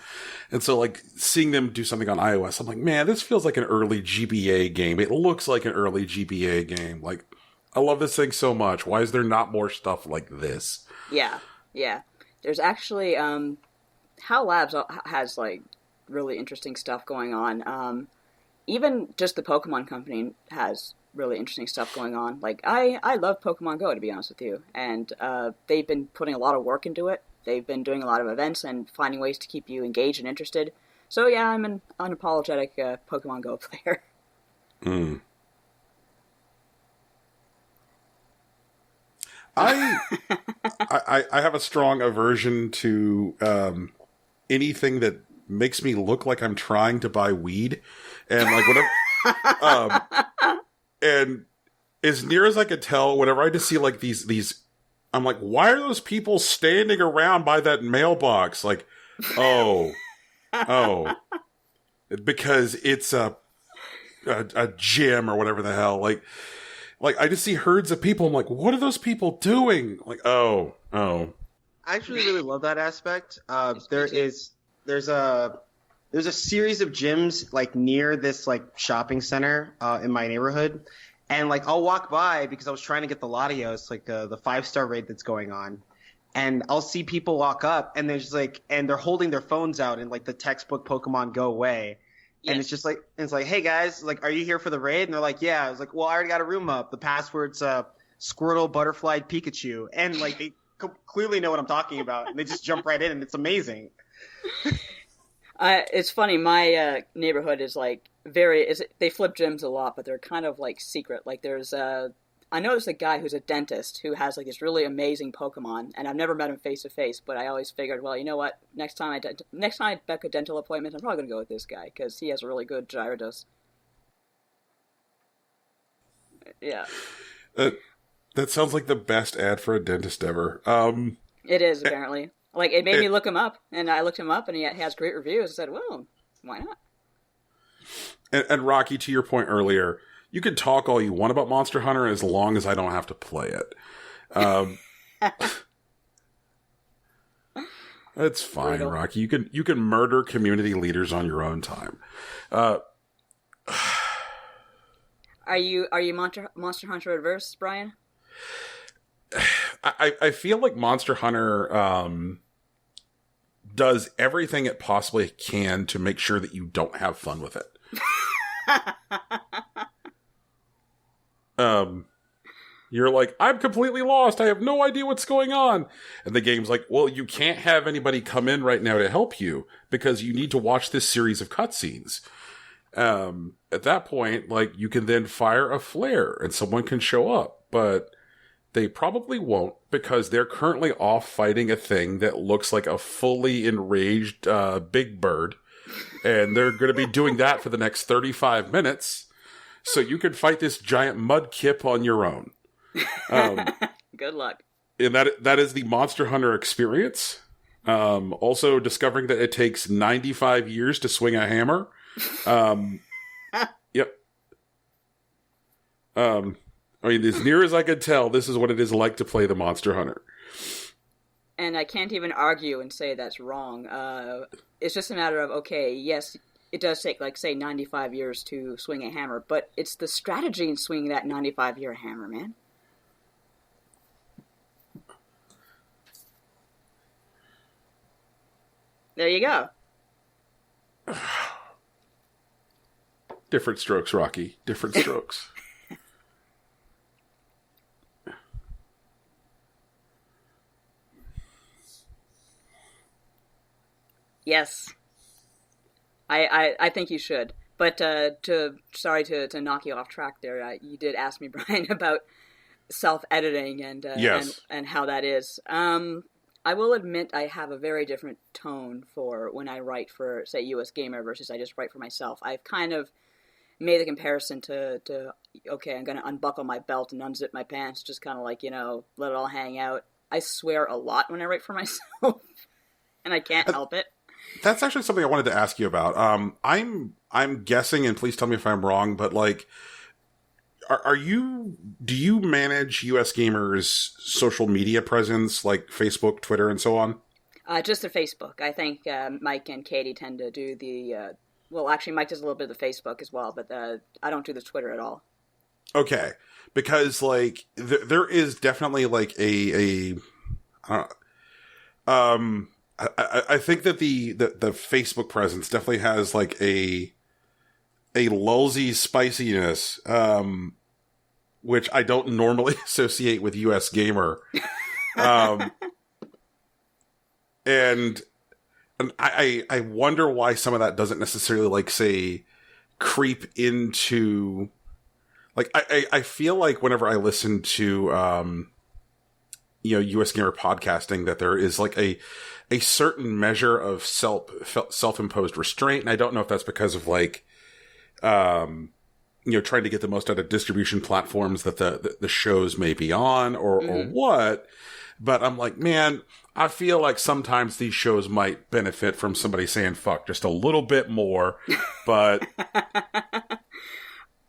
And so, like, seeing them do something on iOS, I'm like, man, this feels like an early GBA game. It looks like an early GBA game. Like, I love this thing so much. Why is there not more stuff like this? Yeah. There's actually, HAL Labs has, like, really interesting stuff going on. Even just the Pokemon Company has really interesting stuff going on. Like, I love Pokemon Go, to be honest with you. And they've been putting a lot of work into it. They've been doing a lot of events and finding ways to keep you engaged and interested. So yeah, I'm an unapologetic Pokemon Go player. Mm. I have a strong aversion to anything that makes me look like I'm trying to buy weed, and like whatever. And as near as I could tell, whenever I just see like these, I'm like, why are those people standing around by that mailbox? Like, oh, because it's a gym or whatever the hell. Like I just see herds of people. I'm like, what are those people doing? Like, oh. I actually really love that aspect. There's a series of gyms like near this like shopping center in my neighborhood, and like I'll walk by because I was trying to get the Latios, like the 5-star raid that's going on, and I'll see people walk up and they're just like, and they're holding their phones out in like the textbook Pokemon Go way. And it's just like, hey guys, like, are you here for the raid? And they're like, yeah. I was like, well, I already got a room up. The password's Squirtle, Butterfly, Pikachu. And like, they clearly know what I'm talking about. And they just jump right in, and it's amazing. It's funny. My neighborhood is like they flip gyms a lot, but they're kind of like secret. Like I know there's a guy who's a dentist who has like this really amazing Pokemon, and I've never met him face to face, but I always figured, well, you know what? Next time I book a dental appointment, I'm probably going to go with this guy because he has a really good Gyarados. Yeah. That sounds like the best ad for a dentist ever. It is, apparently. Like, it made me look him up, and I looked him up, and he has great reviews. I said, well, why not? And Rocky, to your point earlier, you can talk all you want about Monster Hunter as long as I don't have to play it. That's fine, brutal. Rocky. You can murder community leaders on your own time. Are you Monster Hunter adverse, Brian? I feel like Monster Hunter does everything it possibly can to make sure that you don't have fun with it. You're like, I'm completely lost. I have no idea what's going on. And the game's like, well, you can't have anybody come in right now to help you because you need to watch this series of cutscenes. At that point, like, you can then fire a flare and someone can show up, but they probably won't because they're currently off fighting a thing that looks like a fully enraged big bird. And they're going to be doing that for the next 35 minutes. So you can fight this giant mudkip on your own. Good luck. And that is the Monster Hunter experience. Also discovering that it takes 95 years to swing a hammer. Yep. I mean, as near as I could tell, this is what it is like to play the Monster Hunter. And I can't even argue and say that's wrong. It's just a matter of, okay, yes, it does take, like, say, 95 years to swing a hammer, but it's the strategy in swinging that 95-year hammer, man. There you go. Different strokes, Rocky. Different strokes. Yes. I think you should. But sorry to knock you off track there. You did ask me, Brian, about self-editing and yes. and how that is. I will admit I have a very different tone for when I write for, say, USGamer versus I just write for myself. I've kind of made the comparison to okay, I'm going to unbuckle my belt and unzip my pants, just kind of like, let it all hang out. I swear a lot when I write for myself, and I can't help it. That's actually something I wanted to ask you about. I'm guessing, and please tell me if I'm wrong, but like, do you manage USGamer's social media presence, like Facebook, Twitter, and so on? Just the Facebook. I think Mike and Katie tend to do the, well, actually Mike does a little bit of the Facebook as well, but I don't do the Twitter at all. Okay. Because like, there is definitely like I think that the Facebook presence definitely has like a lulzy spiciness, which I don't normally associate with USGamer. And I wonder why some of that doesn't necessarily, like, say, creep into, like, I feel like whenever I listen to, USGamer podcasting, that there is like a certain measure of self-imposed restraint. And I don't know if that's because of like, trying to get the most out of distribution platforms that the shows may be on or what. But I'm like, man, I feel like sometimes these shows might benefit from somebody saying fuck just a little bit more. But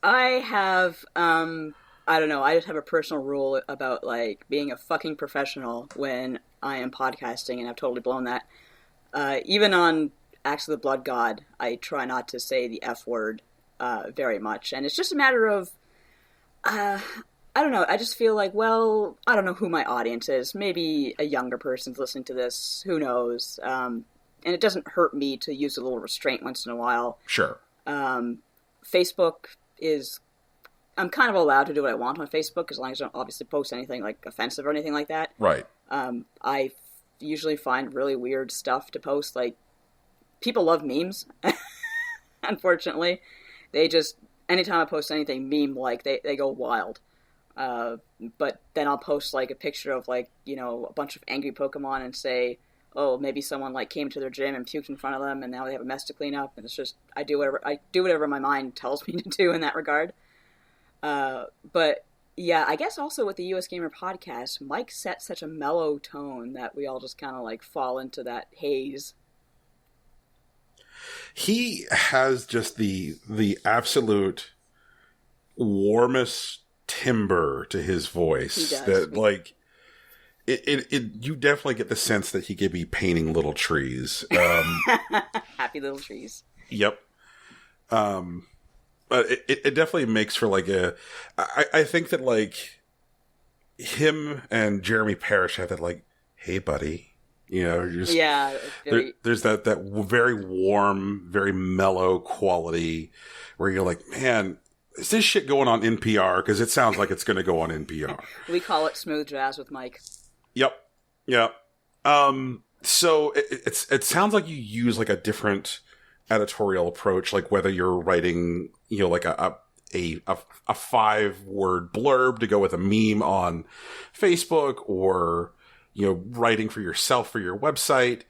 I have, I don't know, I just have a personal rule about like being a fucking professional when I am podcasting, and I've totally blown that. Even on Acts of the Blood God, I try not to say the F word very much. And it's just a matter of, I don't know, I just feel like, well, I don't know who my audience is. Maybe a younger person's listening to this, who knows. And it doesn't hurt me to use a little restraint once in a while. Sure. Facebook is, I'm kind of allowed to do what I want on Facebook, as long as I don't obviously post anything like offensive or anything like that. Right. I usually find really weird stuff to post. Like, people love memes, unfortunately. They just, anytime I post anything meme-like, they go wild. But then I'll post like a picture of like, a bunch of angry Pokemon and say, oh, maybe someone like came to their gym and puked in front of them and now they have a mess to clean up. And it's just, I do whatever my mind tells me to do in that regard. But yeah, I guess also with the USGamer podcast, Mike sets such a mellow tone that we all just kind of like fall into that haze. He has just the absolute warmest timbre to his voice. He does. That like you definitely get the sense that he could be painting little trees. Happy little trees. Yep. But it definitely makes for like I think that like him and Jeremy Parrish have that like, hey buddy, just, yeah, there's that very warm, very mellow quality where you're like, man, is this shit going on NPR? Because it sounds like it's going to go on NPR. We call it smooth jazz with Mike. Yep. So it sounds like you use like a different editorial approach, like whether you're writing, like a 5-word blurb to go with a meme on Facebook, or writing for yourself for your website,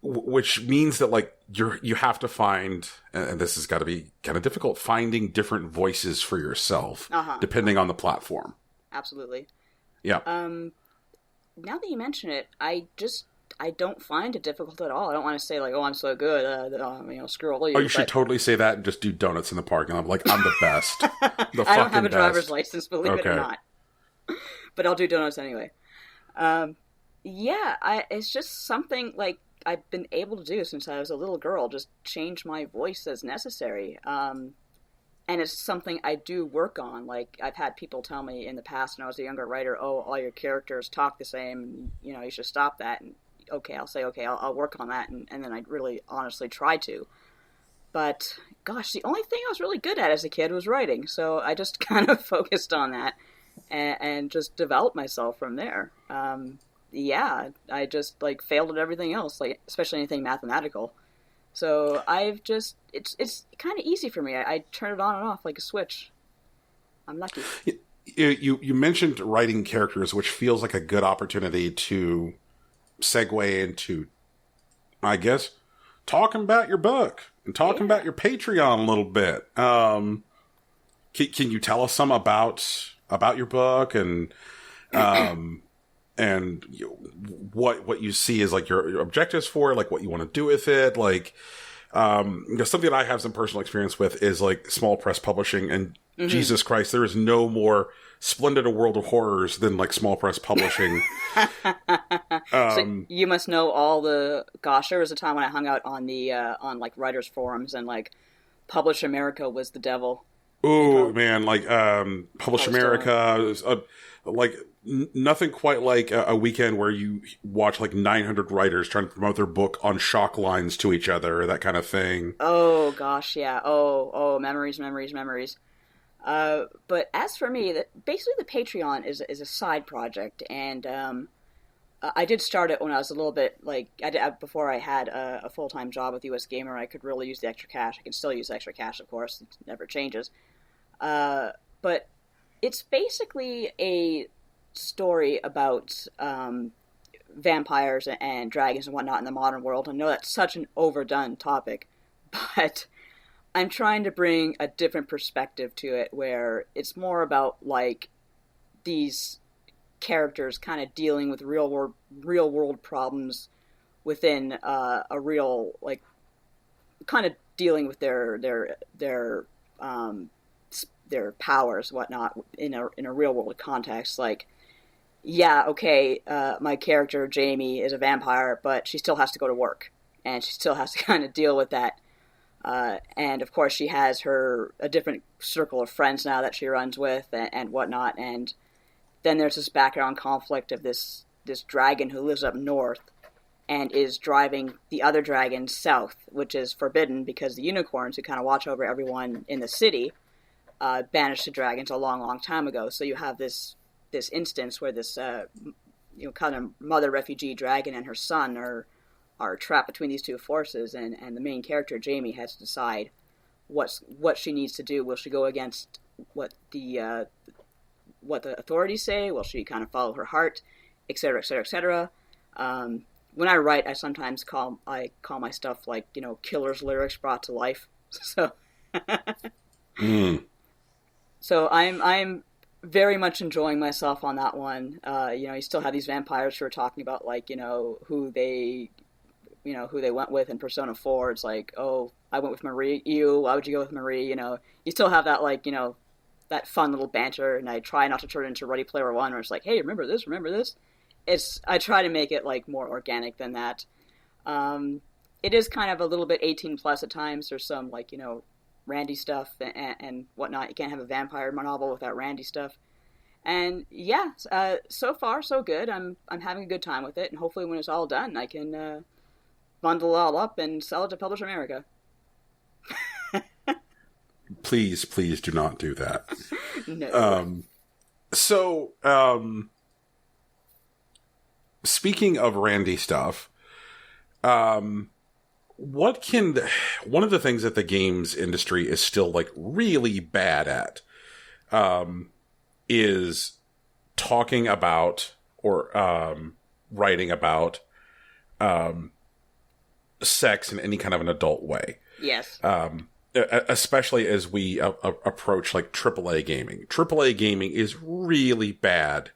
which means that like you have to find, and this has got to be kind of difficult, finding different voices for yourself depending on the platform. Absolutely. Yeah. Now that you mention it, I don't find it difficult at all. I don't want to say like, oh, I'm so good, screw all you. Oh, you should totally say that and just do donuts in the parking lot. Like, I'm the best. I don't have a driver's license, believe it or not. But I'll do donuts anyway. It's just something like, I've been able to do since I was a little girl, just change my voice as necessary. And it's something I do work on. Like, I've had people tell me in the past when I was a younger writer, oh, all your characters talk the same, and, you know, you should stop that. And okay, I'll say, okay, I'll work on that, and then I really honestly try to. But, gosh, the only thing I was really good at as a kid was writing, so I just kind of focused on that and just developed myself from there. Yeah, I just, like, failed at everything else, like, especially anything mathematical. So I've just, it's kind of easy for me. I turn it on and off like a switch. I'm lucky. You mentioned writing characters, which feels like a good opportunity to segue into, I guess, talking about your book and talking about your Patreon a little bit. Can you tell us some about your book and and what you see as like your objectives for it, like what you want to do with it, like something that I have some personal experience with is like small press publishing, and Jesus Christ, there is no more splendid a world of horrors than like small press publishing. So you must know all the, gosh, there was a time when I hung out on the on like writers forums, and like Publish America was the devil. Oh man, like Publish America, like nothing quite like a weekend where you watch like 900 writers trying to promote their book on shock lines to each other, that kind of thing. Oh gosh, yeah. Oh, memories. But as for me, basically the Patreon is a side project, and I did start it when I was a little bit like before I had a full-time job with USGamer. I could really use the extra cash. I can still use extra cash, of course. It never changes. But it's basically a story about vampires and dragons and whatnot in the modern world. I know that's such an overdone topic, but I'm trying to bring a different perspective to it, where it's more about like these characters kind of dealing with real world problems within a real, like, kind of dealing with their powers, whatnot, in a real world context. Like, yeah, okay, my character Jamie is a vampire, but she still has to go to work, and she still has to kind of deal with that. And of course, she has a different circle of friends now that she runs with and whatnot. And then there's this background conflict of this dragon who lives up north and is driving the other dragon south, which is forbidden because the unicorns, who kind of watch over everyone in the city, banished the dragons a long, long time ago. So you have this instance where this kind of mother refugee dragon and her son are trapped between these two forces, and the main character Jamie has to decide what she needs to do. Will she go against what the authorities say? Will she kind of follow her heart, etc., etc., etc.? When I write, I sometimes call my stuff like, killer's lyrics brought to life. So so I'm very much enjoying myself on that one. You still have these vampires who are talking about, like, who they went with in Persona 4. It's like, oh, I went with Marie. Why would you go with Marie? You still have that, like, that fun little banter, and I try not to turn it into Ready Player One, where it's like, hey, remember this? I try to make it, like, more organic than that. It is kind of a little bit 18 plus at times. There's some, like, randy stuff and whatnot. You can't have a vampire novel without randy stuff. And yeah, so far so good. I'm having a good time with it, and hopefully when it's all done, I can bundle it all up and sell it to Publish America. Please do not do that. No. So, speaking of randy stuff, one of the things that the games industry is still, like, really bad at, is talking about or writing about sex in any kind of an adult way. Yes. Especially as we approach, like, AAA gaming. AAA gaming is really bad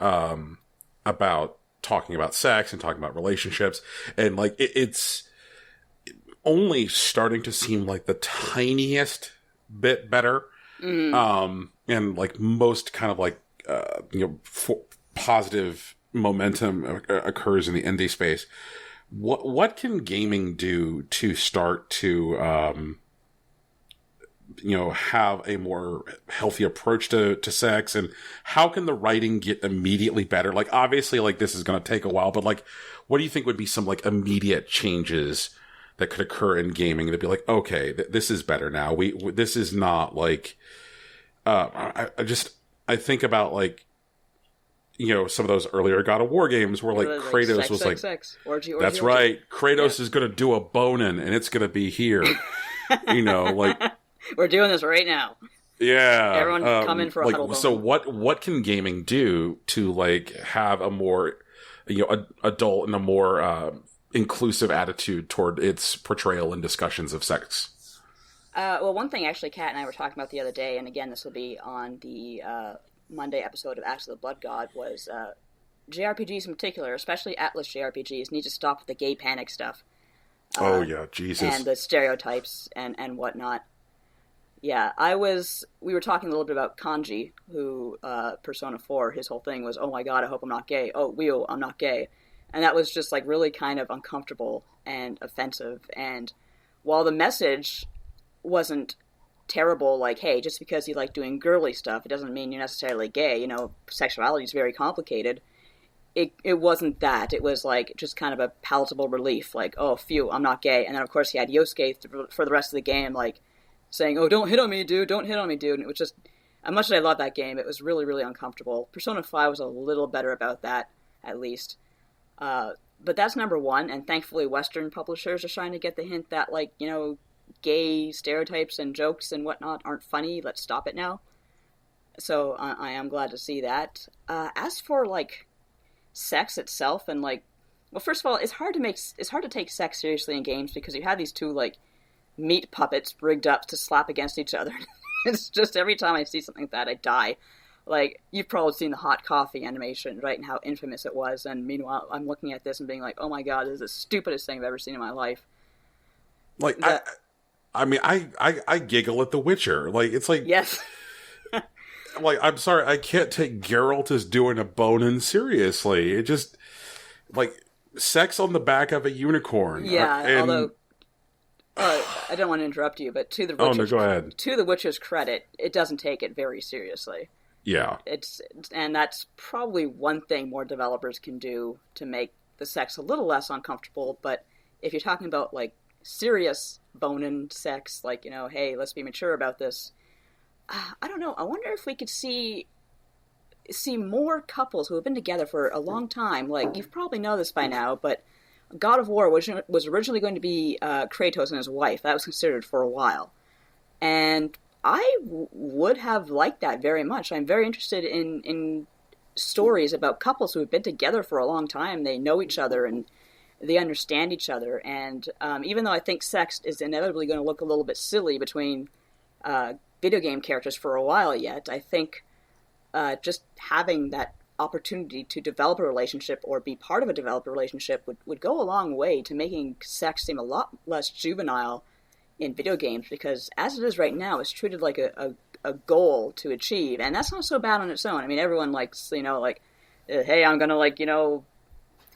about talking about sex and talking about relationships, and, like, it's only starting to seem like the tiniest bit better. And, like, most kind of, like, positive momentum occurs in the indie space. what can gaming do to start to have a more healthy approach to sex, and how can the writing get immediately better? Like, obviously, like, this is going to take a while, but like, what do you think would be some like immediate changes that could occur in gaming that'd be like, okay, this is better now. This is not like, I think about like, some of those earlier God of War games where like Kratos was like, orgy, that's orgy. right. Kratos is going to do a boning and it's going to be here, like. We're doing this right now. Yeah. Everyone come in for a huddle. So what can gaming do to like have a more, adult and a more inclusive attitude toward its portrayal and discussions of sex? Well, one thing actually Kat and I were talking about the other day, and again, this will be on the Monday episode of Acts of the Blood God, was JRPGs in particular, especially Atlas JRPGs, need to stop with the gay panic stuff. Oh, yeah, Jesus. And the stereotypes and whatnot. Yeah, we were talking a little bit about Kanji, who, Persona 4, his whole thing was, oh my god, I hope I'm not gay. Oh, Wheel, I'm not gay. And that was just, like, really kind of uncomfortable and offensive. And while the message wasn't terrible, like, hey, just because you like doing girly stuff, it doesn't mean you're necessarily gay. Sexuality is very complicated. It wasn't that. It was, like, just kind of a palatable relief. Like, oh, phew, I'm not gay. And then, of course, he had Yosuke for the rest of the game, like, saying, oh, don't hit on me, dude, don't hit on me, dude. And it was just, as much as I love that game, it was really, really uncomfortable. Persona 5 was a little better about that, at least. But that's number one, and thankfully Western publishers are starting to get the hint that, like, gay stereotypes and jokes and whatnot aren't funny. Let's stop it now. So I am glad to see that. As for, like, sex itself and, like, well, first of all, it's hard to take sex seriously in games because you have these two, like, meat puppets rigged up to slap against each other. It's just every time I see something like that, I die. Like, you've probably seen the hot coffee animation, right, and how infamous it was, and meanwhile, I'm looking at this and being like, oh my god, this is the stupidest thing I've ever seen in my life. Like, I giggle at The Witcher. Like, it's like... Yes. Like, I'm sorry, I can't take Geralt as doing a boning seriously. It just... Like, sex on the back of a unicorn. Yeah, although... I don't want to interrupt you, but to the Witcher's credit, it doesn't take it very seriously. Yeah. And that's probably one thing more developers can do to make the sex a little less uncomfortable, but if you're talking about, like, serious boning sex, like, hey, let's be mature about this, I don't know, I wonder if we could see more couples who have been together for a long time. Like, you probably know this by now, but God of War was originally going to be Kratos and his wife. That was considered for a while. And I would have liked that very much. I'm very interested in stories about couples who have been together for a long time. They know each other and they understand each other. And even though I think sex is inevitably going to look a little bit silly between video game characters for a while yet, I think just having that opportunity to develop a relationship or be part of a developed relationship would go a long way to making sex seem a lot less juvenile in video games, because as it is right now, it's treated like a goal to achieve, and that's not so bad on its own. I mean, everyone likes, like, hey, I'm gonna, like,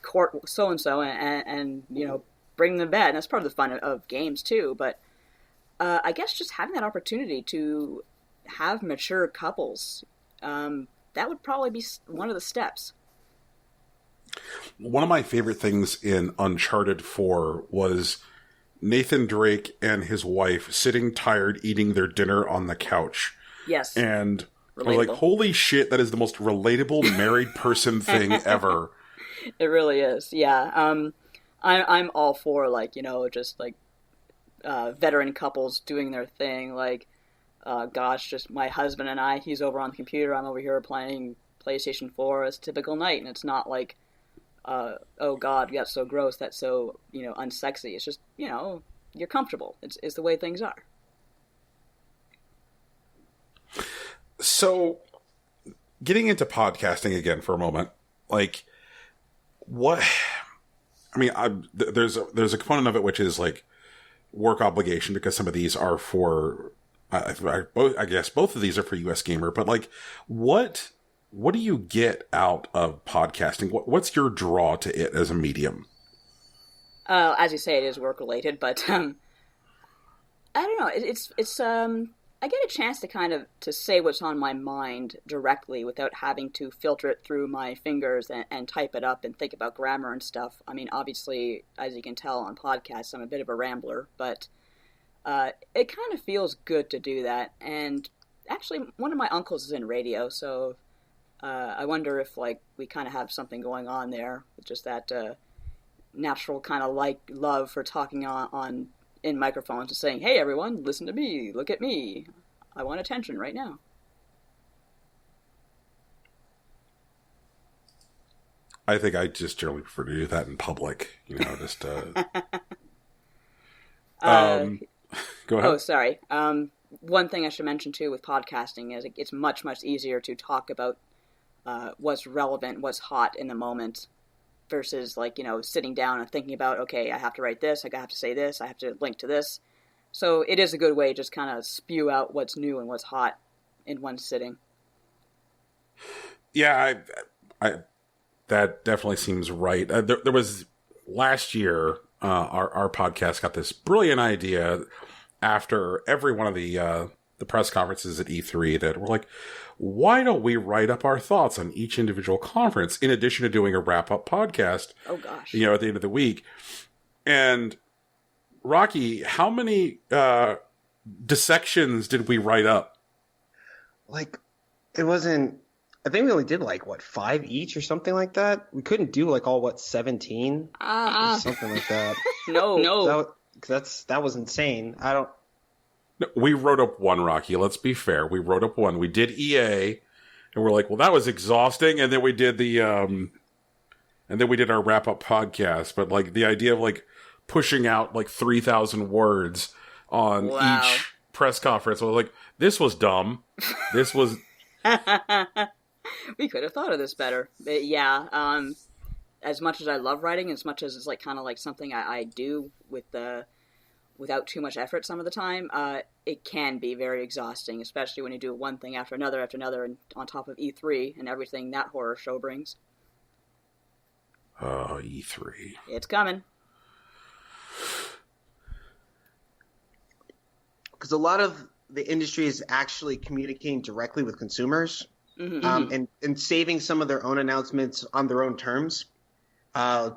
court so-and-so and bring them to bed, and that's part of the fun of games too, but I guess just having that opportunity to have mature couples, that would probably be one of the steps. One of my favorite things in Uncharted 4 was Nathan Drake and his wife sitting tired eating their dinner on the couch. Yes. And relatable. I was like, holy shit, that is the most relatable married person thing ever. It really is, yeah. I'm all for, like, just, like, veteran couples doing their thing, like, just my husband and I, he's over on the computer, I'm over here playing PlayStation 4, it's a typical night, and it's not like, oh god, that's so gross, that's so, unsexy. It's just, you're comfortable. It's the way things are. So, getting into podcasting again for a moment, like, what, I mean, there's a component of it which is, like, work obligation, because some of these are for, I guess both of these are for USGamer, but, like, what do you get out of podcasting? What's your draw to it as a medium? As you say, it is work related, but I don't know. It's I get a chance to kind of to say what's on my mind directly without having to filter it through my fingers and type it up and think about grammar and stuff. I mean, obviously, as you can tell on podcasts, I'm a bit of a rambler, but it kind of feels good to do that. And actually, one of my uncles is in radio, so I wonder if like we kind of have something going on there with just that natural kind of love for talking on in microphones and saying, "Hey everyone, listen to me, look at me. I want attention right now." I think I just generally prefer to do that in public, just go ahead. Oh, sorry. One thing I should mention too with podcasting is it's much, much easier to talk about what's relevant, what's hot in the moment, versus like, sitting down and thinking about, okay, I have to write this, I have to say this, I have to link to this. So it is a good way to just kind of spew out what's new and what's hot in one sitting. Yeah, I that definitely seems right. There was last year, our podcast got this brilliant idea after every one of the press conferences at E3 that were like, why don't we write up our thoughts on each individual conference in addition to doing a wrap-up podcast? Oh, gosh. At the end of the week. And Rocky, how many dissections did we write up? Like, it wasn't... I think we only did, 5 each or something like that? We couldn't do, 17? Something like that. No. That was insane. No, we wrote up one, Rocky. Let's be fair. We wrote up one. We did EA, and we're like, well, that was exhausting. And then we did our wrap-up podcast. But, the idea of, pushing out, 3,000 words on each press conference, I was like, this was dumb. This was... We could have thought of this better. But yeah, as much as I love writing, as much as it's kind of something I do without too much effort some of the time, it can be very exhausting, especially when you do one thing after another, and on top of E3 and everything that horror show brings. Oh, E3. It's coming. Because a lot of the industry is actually communicating directly with consumers. Mm-hmm. And saving some of their own announcements on their own terms. A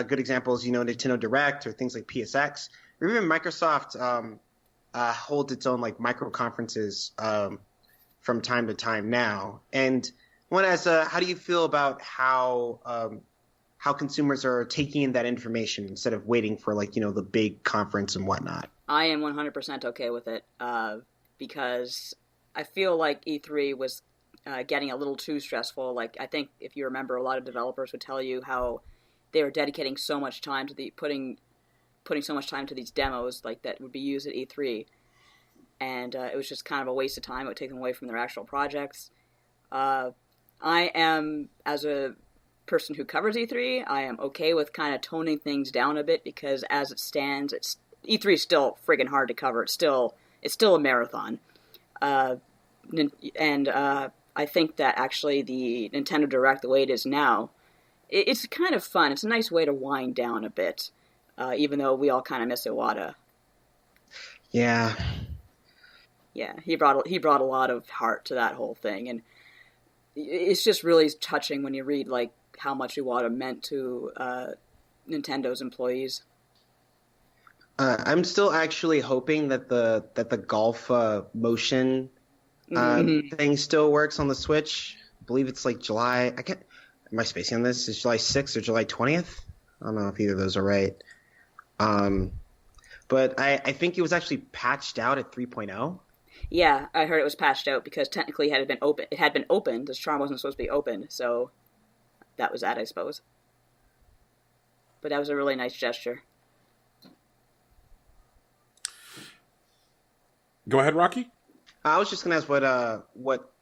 good example is, Nintendo Direct or things like PSX. Or even Microsoft holds its own micro conferences from time to time now. And how do you feel about how consumers are taking in that information instead of waiting for the big conference and whatnot? I am 100% okay with it because I feel like E3 was getting a little too stressful. I think if you remember, a lot of developers would tell you how they were dedicating so much time to putting so much time to these demos that would be used at E3, and it was just kind of a waste of time. It would take them away from their actual projects. I am, as a person who covers E3, I am okay with kind of toning things down a bit because as it stands, E3 is still friggin' hard to cover. It's still a marathon, and I think that actually the Nintendo Direct, the way it is now, it's kind of fun. It's a nice way to wind down a bit, even though we all kind of miss Iwata. Yeah. Yeah, he brought a lot of heart to that whole thing, and it's just really touching when you read how much Iwata meant to Nintendo's employees. I'm still actually hoping that the golf motion thing still works on the Switch. I believe it's July. Am I spacing on this? Is July 6th or July 20th? I don't know if either of those are right. But I think it was actually patched out at 3.0. Yeah, I heard it was patched out because technically it had been opened. This charm wasn't supposed to be opened, so that was that, I suppose. But that was a really nice gesture. Go ahead, Rocky. I was just going to ask what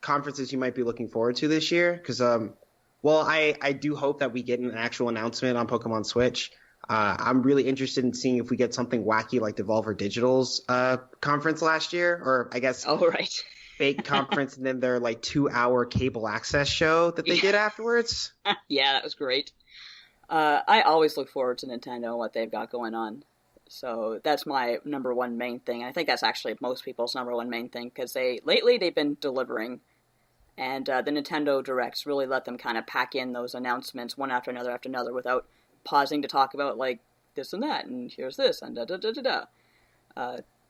conferences you might be looking forward to this year, because I do hope that we get an actual announcement on Pokemon Switch. I'm really interested in seeing if we get something wacky like Devolver Digital's conference last year, or I guess fake conference, and then their 2-hour cable access show that they did afterwards. Yeah, that was great. I always look forward to Nintendo and what they've got going on. So that's my number one main thing. And I think that's actually most people's number one main thing, because lately they've been delivering. And the Nintendo Directs really let them kind of pack in those announcements one after another without pausing to talk about, like, this and that, and here's this, and da-da-da-da-da.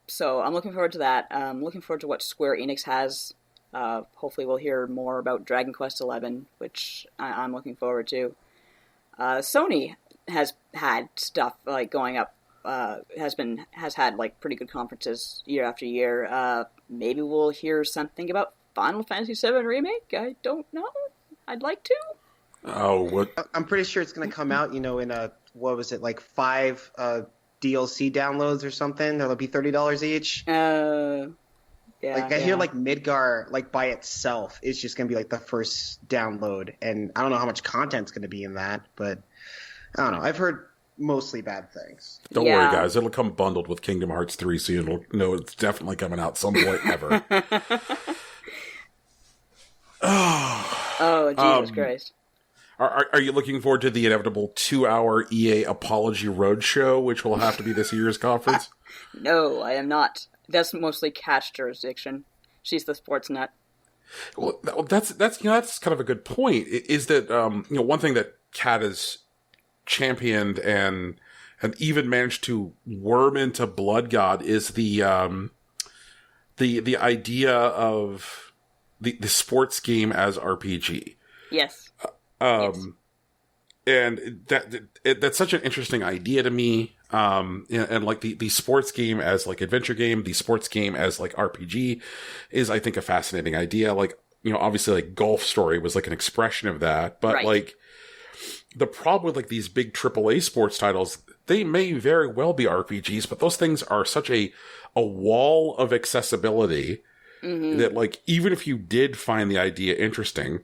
So I'm looking forward to that. I'm looking forward to what Square Enix has. Hopefully we'll hear more about Dragon Quest XI, which I'm looking forward to. Sony has had stuff, like, going up, has had, like, pretty good conferences year after year. Maybe we'll hear something about Final Fantasy VII Remake? I don't know. I'd like to. Oh, what? I'm pretty sure it's going to come out, in what was it, like 5 DLC downloads or something? That'll be $30 each. Yeah. I hear like Midgar, like by itself, is just going to be like the first download, and I don't know how much content's going to be in that, but I don't know. I've heard mostly bad things. Don't worry, guys. It'll come bundled with Kingdom Hearts 3, so you'll know it's definitely coming out some point ever. Oh, Jesus Christ. Are you looking forward to the inevitable 2-hour EA Apology Roadshow, which will have to be this year's conference? No, I am not. That's mostly Kat's jurisdiction. She's the sports nut. Well, that's kind of a good point. Is that one thing that Kat has championed and even managed to worm into Blood God is the idea of the sports game as RPG. Yes. Yes. And that's such an interesting idea to me. And like the sports game as like adventure game, the sports game as like RPG is, I think, a fascinating idea. Like, obviously like Golf Story was like an expression of that, but like the problem with like these big AAA sports titles, they may very well be RPGs, but those things are such a wall of accessibility that like, even if you did find the idea interesting,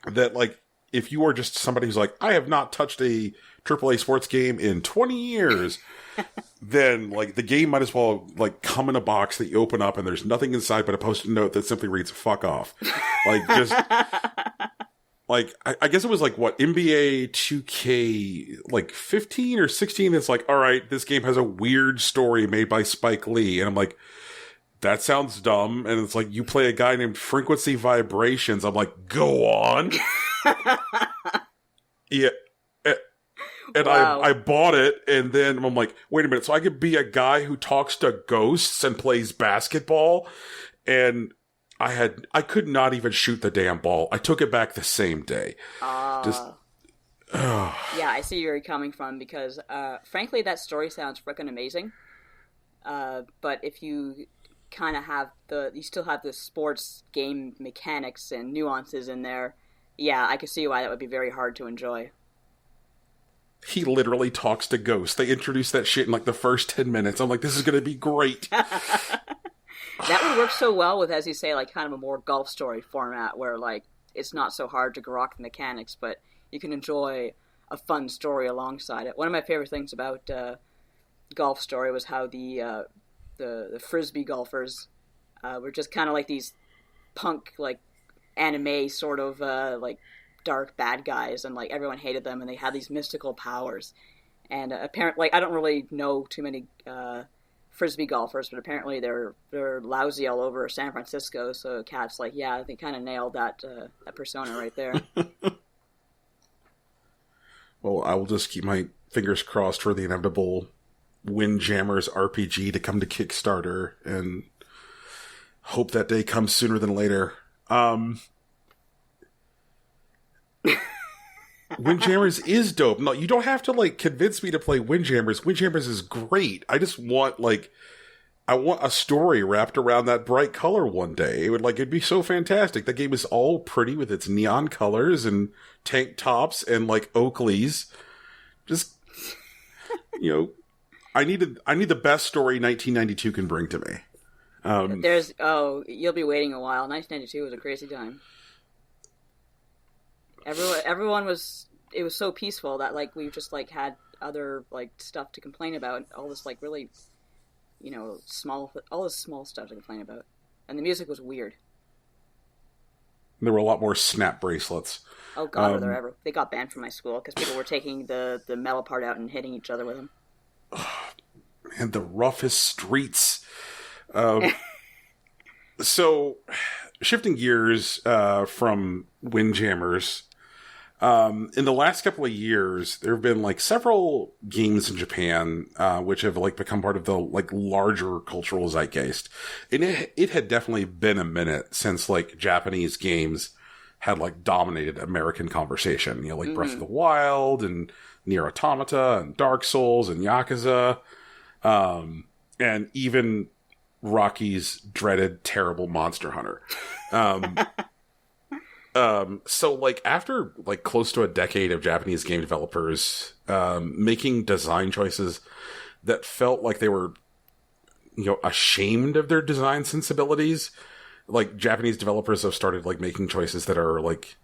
that like, if you are just somebody who's like, I have not touched a AAA sports game in 20 years, then like the game might as well like come in a box that you open up and there's nothing inside but a post-it note that simply reads "fuck off." Like, just like I guess it was like what, NBA 2K like 15 or 16. It's like, all right, this game has a weird story made by Spike Lee, and I'm like, that sounds dumb. And it's like, you play a guy named Frequency Vibrations. I'm like, go on. Yeah. And wow. I bought it, and then I'm like, wait a minute, so I could be a guy who talks to ghosts and plays basketball? And I could not even shoot the damn ball. I took it back the same day. Yeah, I see where you're coming from, because frankly, that story sounds freaking amazing. But if you kind of have you still have the sports game mechanics and nuances in there, yeah, I can see why that would be very hard to enjoy. He literally talks to ghosts. They introduced that shit in like the first 10 minutes. I'm like, this is going to be great. That would work so well with, as you say, like kind of a more Golf Story format where like it's not so hard to grok the mechanics, but you can enjoy a fun story alongside it. One of my favorite things about Golf Story was how the frisbee golfers were just kind of like these punk, like anime sort of like dark bad guys, and like everyone hated them, and they had these mystical powers. And apparently, like, I don't really know too many frisbee golfers, but apparently they're lousy all over San Francisco. So Kat's like, yeah, they kind of nailed that persona right there. Well, I will just keep my fingers crossed for the inevitable Windjammers RPG to come to Kickstarter, and hope that day comes sooner than later. Windjammers is dope. No, you don't have to like convince me to play Windjammers. Windjammers is great. I just want I want a story wrapped around that bright color one day. It'd be so fantastic. That game is all pretty with its neon colors and tank tops and like Oakleys. Just, I need the best story 1992 can bring to me. You'll be waiting a while. 1992 was a crazy time. Everyone was so peaceful that like we just like had other like stuff to complain about, all this like really, all this small stuff to complain about, and the music was weird. There were a lot more snap bracelets. Oh God, were there ever? They got banned from my school because people were taking the metal part out and hitting each other with them. Man, the roughest streets. So, shifting gears from Windjammers, in the last couple of years, there have been like several games in Japan which have like become part of the like larger cultural zeitgeist, and it had definitely been a minute since like Japanese games had like dominated American conversation. You know, like Breath of the Wild and Nier Automata and Dark Souls and Yakuza, and even Rocky's dreaded terrible Monster Hunter. So like after like close to a decade of Japanese game developers making design choices that felt like they were, you know, ashamed of their design sensibilities, like Japanese developers have started like making choices that are like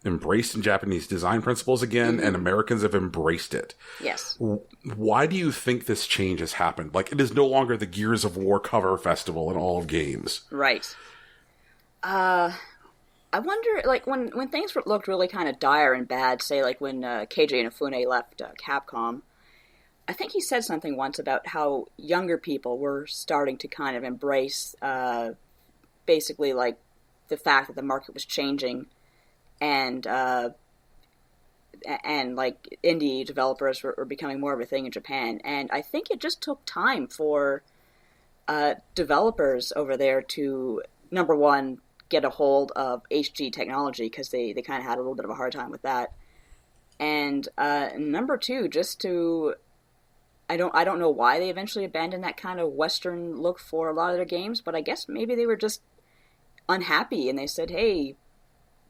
embraced in Japanese design principles again, and Americans have embraced it. Yes. Why do you think this change has happened? Like, it is no longer the Gears of War cover festival in all of games. Right. I wonder, like, when things looked really kind of dire and bad, say, like, when Keiji Inafune left Capcom, I think he said something once about how younger people were starting to kind of embrace, basically, like, the fact that the market was changing, and like indie developers were becoming more of a thing in Japan. And I think it just took time for developers over there to, number one, get a hold of HG technology, because they kind of had a little bit of a hard time with that. And number two, just to, I don't know why they eventually abandoned that kind of Western look for a lot of their games, but I guess maybe they were just unhappy and they said, hey,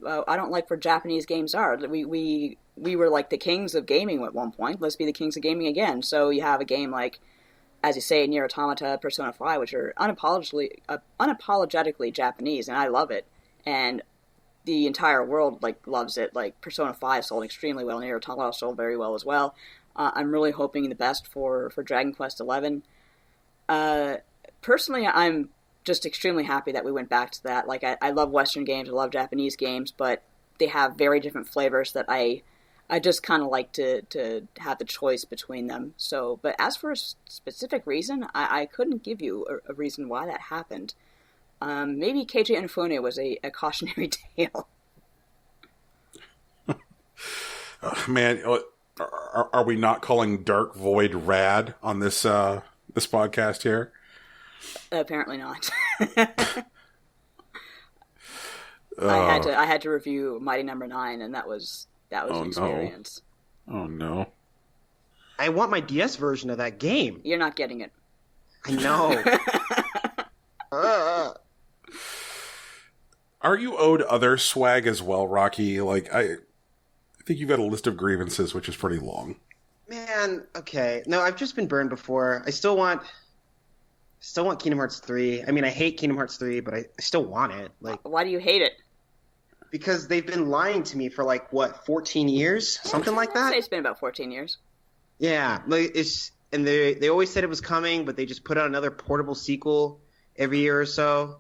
I don't like where Japanese games are. We were like the kings of gaming at one point. Let's be the kings of gaming again. So you have a game like, as you say, Nier Automata, Persona 5, which are unapologetically Japanese, and I love it. And the entire world like loves it. Like Persona 5 sold extremely well. Nier Automata sold very well as well. I'm really hoping the best for Dragon Quest XI. Personally, I'm just extremely happy that we went back to that. Like, I love Western games, I love Japanese games, but they have very different flavors that I just kind of like to have the choice between them. So, but as for a specific reason, I couldn't give you a reason why that happened. Maybe Keiji Inafune was a cautionary tale. Man, are we not calling Dark Void rad on this this podcast here? Apparently not. I had to review Mighty Number 9, and that was an experience. No. Oh no! I want my DS version of that game. You're not getting it. I know. Are you owed other swag as well, Rocky? Like, I think you've got a list of grievances, which is pretty long. Man, okay. No, I've just been burned before. I still want Kingdom Hearts 3. I mean, I hate Kingdom Hearts 3, but I still want it. Like, why do you hate it? Because they've been lying to me for like, what, 14 years? Something like that? I'd say it's been about 14 years. Yeah. Like, and they always said it was coming, but they just put out another portable sequel every year or so.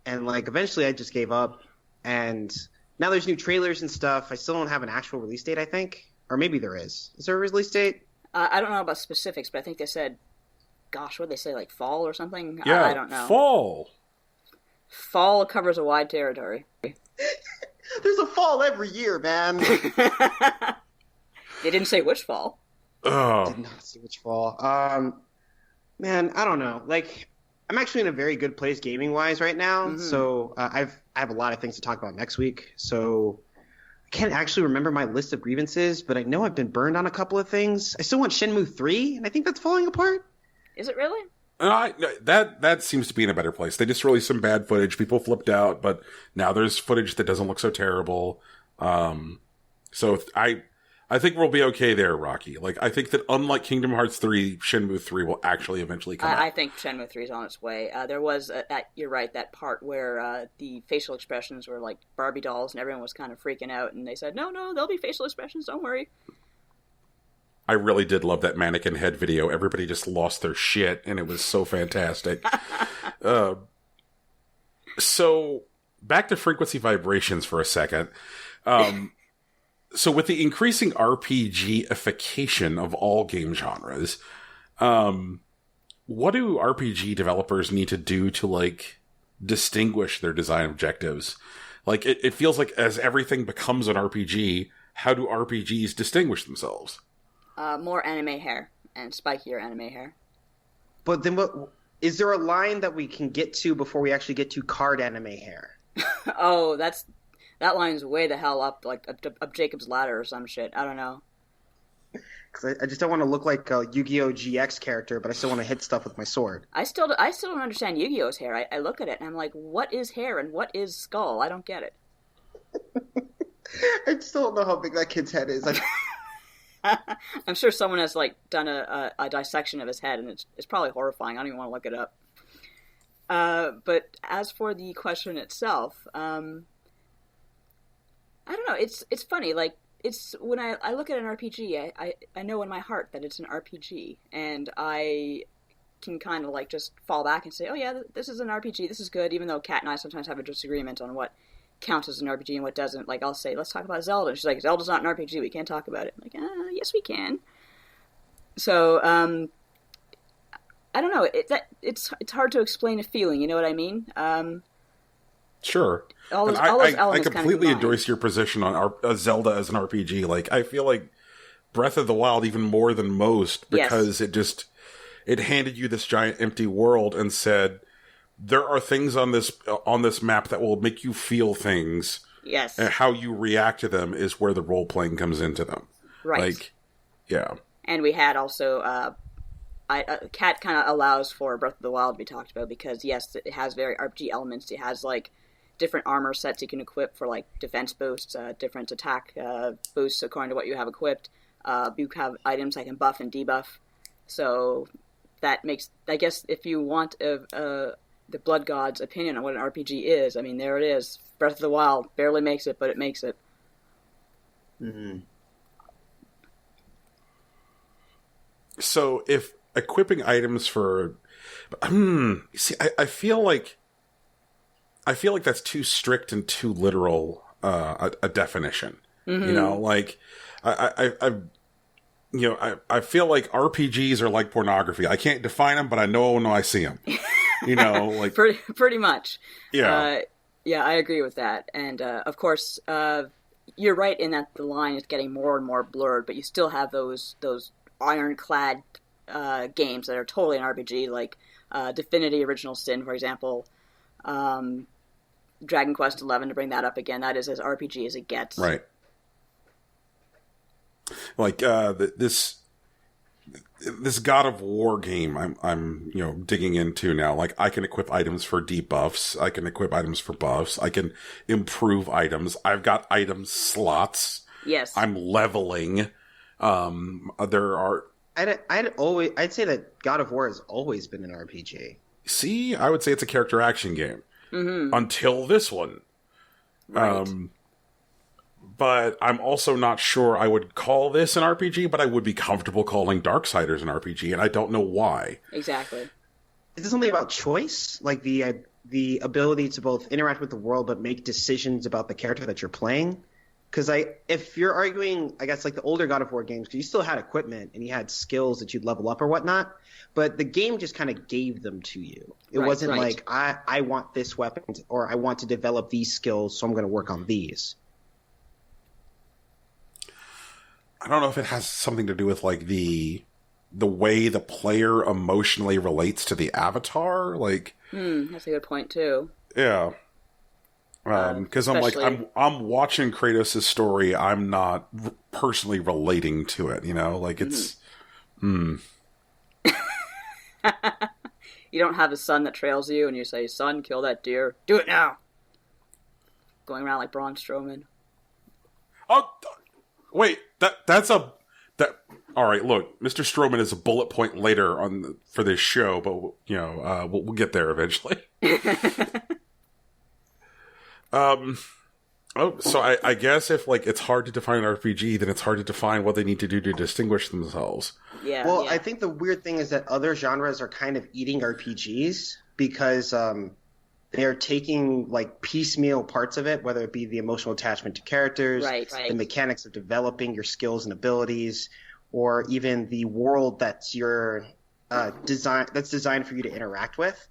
And like, eventually I just gave up. And now there's new trailers and stuff. I still don't have an actual release date, I think. Or maybe there is. Is there a release date? I don't know about specifics, but I think they said, gosh, what did they say, like fall or something? Yeah, I don't know. Fall. Fall covers a wide territory. There's a fall every year, man. They didn't say which fall. Oh. I did not see which fall. Man, I don't know. Like, I'm actually in a very good place gaming-wise right now, so I have a lot of things to talk about next week. So I can't actually remember my list of grievances, but I know I've been burned on a couple of things. I still want Shenmue 3, and I think that's falling apart. Is it really? That seems to be in a better place. They just released some bad footage. People flipped out, but now there's footage that doesn't look so terrible. So I think we'll be okay there, Rocky. Like, I think that unlike Kingdom Hearts 3, Shenmue 3 will actually eventually come out. I think Shenmue 3 is on its way. There was, you're right, that part where the facial expressions were like Barbie dolls and everyone was kind of freaking out, and they said, no, there'll be facial expressions, don't worry. I really did love that mannequin head video. Everybody just lost their shit, and it was so fantastic. So, back to frequency vibrations for a second. So with the increasing RPG-ification of all game genres, what do RPG developers need to do to, like, distinguish their design objectives? Like, it feels like as everything becomes an RPG, how do RPGs distinguish themselves? More anime hair and spikier anime hair. But then what... Is there a line that we can get to before we actually get to card anime hair? Oh, that line's way the hell up, like up Jacob's ladder or some shit. I don't know. Because I just don't want to look like a Yu-Gi-Oh! GX character, but I still want to hit stuff with my sword. I still don't understand Yu-Gi-Oh's hair. I look at it and I'm like, what is hair and what is skull? I don't get it. I still don't know how big that kid's head is. I'm sure someone has like done a dissection of his head, and it's probably horrifying. I don't even want to look it up. But as for the question itself, I don't know. It's funny. Like, it's when I look at an RPG, I know in my heart that it's an RPG, and I can kind of like just fall back and say, oh yeah, this is an RPG. This is good. Even though Kat and I sometimes have a disagreement on what counts as an RPG and what doesn't. Like, I'll say, let's talk about Zelda. She's like, Zelda's not an RPG. We can't talk about it. I'm like, yes, we can. So, I don't know. It's hard to explain a feeling. You know what I mean? Sure. I completely endorse your position on Zelda as an RPG. Like, I feel like Breath of the Wild even more than most because it handed you this giant empty world and said, there are things on this map that will make you feel things. Yes. And how you react to them is where the role playing comes into them. Right. Like, yeah. And we had also, Cat kind of allows for Breath of the Wild to be talked about because, yes, it has very RPG elements. It has, like, different armor sets you can equip for, like, defense boosts, different attack boosts according to what you have equipped. You have items that can buff and debuff. So that makes, I guess, if you want the Blood God's opinion on what an RPG is, I mean, there it is. Breath of the Wild barely makes it, but it makes it. Mm-hmm. So, if equipping items for... see, I feel like that's too strict and too literal a definition. Mm-hmm. You know, like, I feel like RPGs are like pornography. I can't define them, but I know when I see them. You know, like pretty much. Yeah. Yeah, I agree with that. And of course, you're right in that the line is getting more and more blurred, but you still have those ironclad games that are totally an RPG, like Divinity: Original Sin, for example. Dragon Quest XI, to bring that up again, that is as RPG as it gets. Right. Like this God of War game I'm digging into now. Like, I can equip items for debuffs, I can equip items for buffs, I can improve items. I've got item slots. Yes. I'm leveling. There are I'd say that God of War has always been an RPG. See, I would say it's a character action game. Mm-hmm. Until this one. Right. But I'm also not sure I would call this an RPG, but I would be comfortable calling Darksiders an RPG, and I don't know why. Exactly. Is this something about choice? Like the ability to both interact with the world but make decisions about the character that you're playing? Because if you're arguing, I guess, like the older God of War games, because you still had equipment and you had skills that you'd level up or whatnot, but the game just kind of gave them to you. It wasn't like, I want this weapon, or I want to develop these skills, so I'm going to work on these. I don't know if it has something to do with, like, the way the player emotionally relates to the avatar. Like, that's a good point too. Yeah. Because I'm like, I'm watching Kratos' story. I'm not personally relating to it, you know? Like, it's... You don't have a son that trails you and you say, son, kill that deer. Do it now! Going around like Braun Strowman. Oh, wait, that's a... All right, look, Mr. Strowman is a bullet point later for this show, but, we'll get there eventually. So I guess if, like, it's hard to define an RPG, then it's hard to define what they need to do to distinguish themselves. Yeah. Well, I think the weird thing is that other genres are kind of eating RPGs because they're taking like piecemeal parts of it, whether it be the emotional attachment to characters, the mechanics of developing your skills and abilities, or even the world that's designed for you to interact with.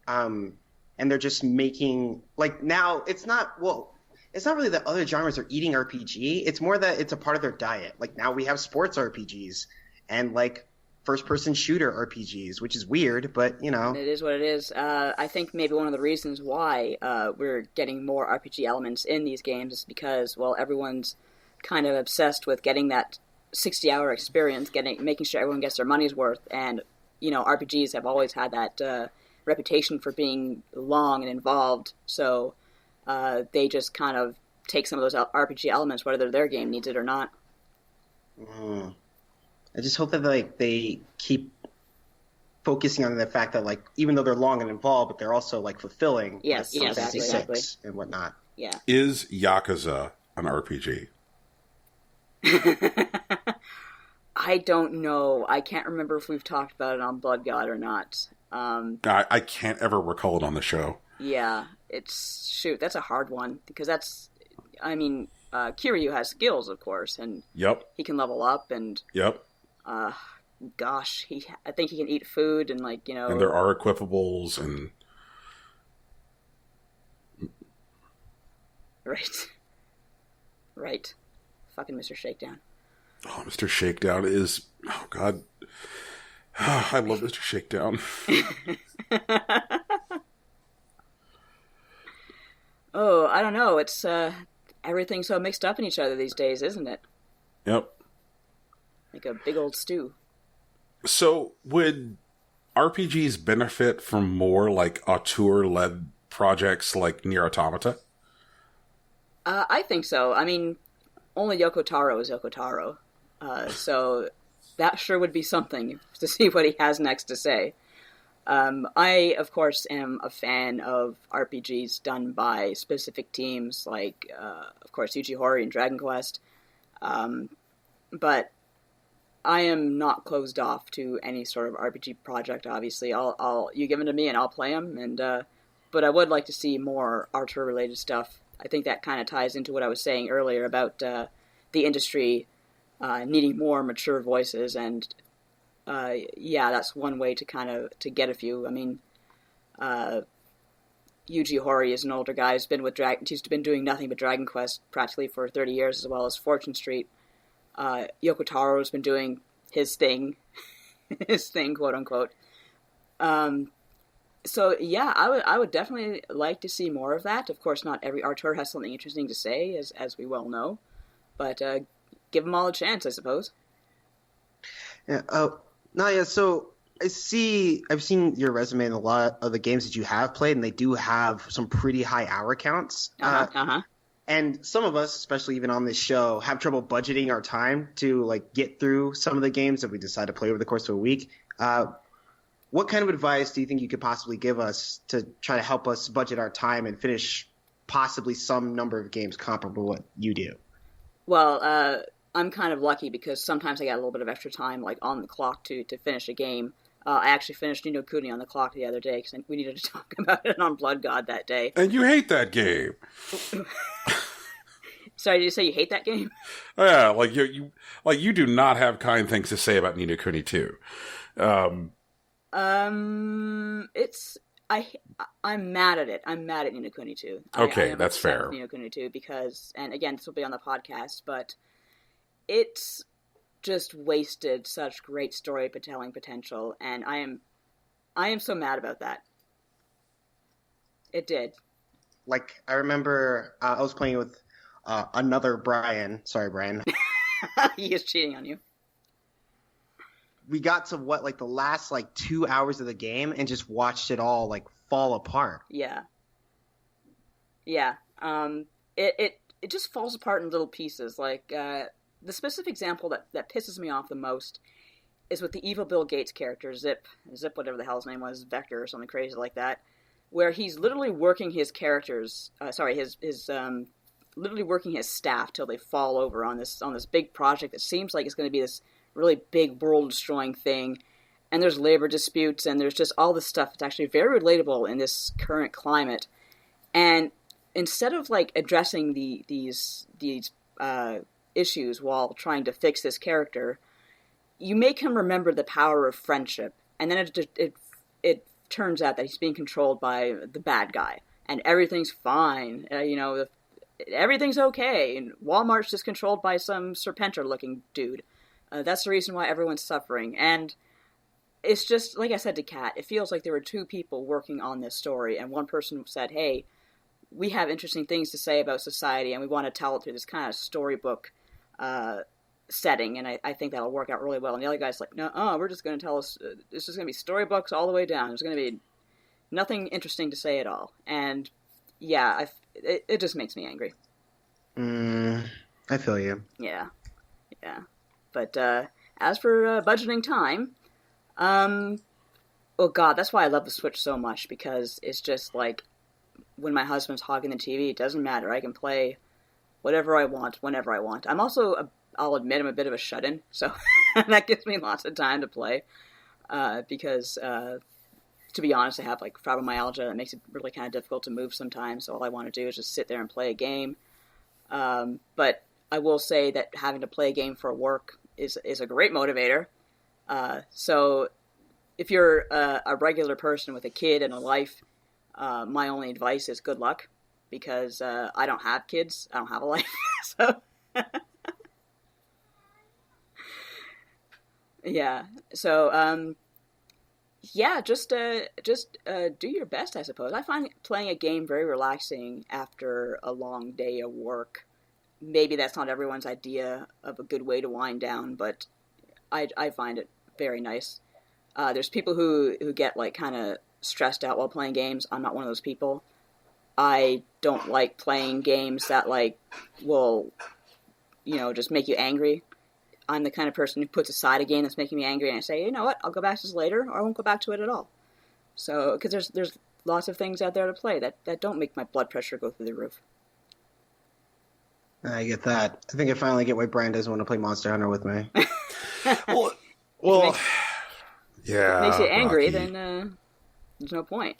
And they're just making now it's not really that other genres are eating RPG. It's more that it's a part of their diet. Like now we have sports RPGs and like first-person shooter RPGs, which is weird, but it is what it is. I think maybe one of the reasons why we're getting more RPG elements in these games is because everyone's kind of obsessed with getting that 60-hour experience, making sure everyone gets their money's worth, and RPGs have always had that reputation for being long and involved. So they just kind of take some of those RPG elements, whether their game needs it or not. I just hope that they keep focusing on the fact that even though they're long and involved, but they're also fulfilling. Yes, exactly. And whatnot. Yeah. Is Yakuza an RPG? I don't know. I can't remember if we've talked about it on Blood God or not. I can't ever recall it on the show. Yeah, that's a hard one because Kiryu has skills, of course, and he can level up, and gosh, I think he can eat food, and and there are equipables, and right, fucking Mr. Shakedown. Oh, Mr. Shakedown is God. I love Mr. Shakedown. Oh, I don't know. It's everything's so mixed up in each other these days, isn't it? Yep. Like a big old stew. So, would RPGs benefit from more auteur-led projects like Nier Automata? I think so. I mean, only Yoko Taro is Yoko Taro. So that sure would be something to see what he has next to say. I, of course, am a fan of RPGs done by specific teams, of course, Yuji Horii and Dragon Quest. But I am not closed off to any sort of RPG project, obviously. You give them to me and I'll play them, but I would like to see more auteur-related stuff. I think that kind of ties into what I was saying earlier about the industry needing more mature voices, and that's one way to get a few. I mean, Yuji Horii is an older guy who's been doing nothing but Dragon Quest practically for 30 years, as well as Fortune Street. Yoko Taro's been doing his thing, quote unquote. So yeah, I would definitely like to see more of that. Of course, not every auteur has something interesting to say, as we well know, but give them all a chance, I suppose. Yeah. Nadia, so I've seen your resume in a lot of the games that you have played, and they do have some pretty high hour counts. And some of us, especially even on this show, have trouble budgeting our time to get through some of the games that we decide to play over the course of a week. What kind of advice do you think you could possibly give us to try to help us budget our time and finish possibly some number of games comparable to what you do? Well, I'm kind of lucky because sometimes I got a little bit of extra time, on the clock to finish a game. I actually finished Ni no Kuni on the clock the other day because we needed to talk about it on Blood God that day. And you hate that game. Sorry, did you say you hate that game? Yeah, you do not have kind things to say about Ni no Kuni 2. I'm mad at it. I'm mad at Ni no Kuni 2. Okay, that's fair. Ni no Kuni 2 because, and again, this will be on the podcast, but it's just wasted such great storytelling potential, and I am so mad about that. It did. I remember I was playing with another Brian. Sorry, Brian. He is cheating on you. We got to the last 2 hours of the game and just watched it all fall apart. Yeah. It just falls apart in little pieces. The specific example that pisses me off the most is with the evil Bill Gates character, Zip, whatever the hell his name was, Vector or something crazy like that, where he's literally working his characters, literally working his staff till they fall over on this big project that seems like it's going to be this really big world-destroying thing, and there's labor disputes, and there's just all this stuff that's actually very relatable in this current climate. And instead of like addressing these issues while trying to fix this character, you make him remember the power of friendship, and then it turns out that he's being controlled by the bad guy, and everything's fine. Everything's okay, and Walmart's just controlled by some Serpentor-looking dude. That's the reason why everyone's suffering, and it's just, like I said to Kat, it feels like there were two people working on this story, and one person said, hey, we have interesting things to say about society, and we want to tell it through this kind of storybook setting, and I think that'll work out really well. And the other guy's like, no, we're just going to tell us, it's just going to be storybooks all the way down. There's going to be nothing interesting to say at all. And yeah, it just makes me angry. I feel you. Yeah. But as for budgeting time, oh god, that's why I love the Switch so much, because it's just like, when my husband's hogging the TV, it doesn't matter. I can play whatever I want, whenever I want. I'm also, I'll admit, I'm a bit of a shut-in, so that gives me lots of time to play, because, to be honest, I have like fibromyalgia. It makes it really kind of difficult to move sometimes, so all I want to do is just sit there and play a game. But I will say that having to play a game for work is a great motivator. So if you're a regular person with a kid and a life, my only advice is good luck, because I don't have kids. I don't have a life. So yeah. So yeah, just do your best, I suppose. I find playing a game very relaxing after a long day of work. Maybe that's not everyone's idea of a good way to wind down, but I find it very nice. There's people who get like kind of stressed out while playing games. I'm not one of those people. I don't like playing games that like will, just make you angry. I'm the kind of person who puts aside a game that's making me angry and I say, you know what, I'll go back to this later, or I won't go back to it at all. So, because there's lots of things out there to play that don't make my blood pressure go through the roof. I get that. I think I finally get why Brian doesn't want to play Monster Hunter with me. well, yeah. Makes you angry, Rocky. then there's no point.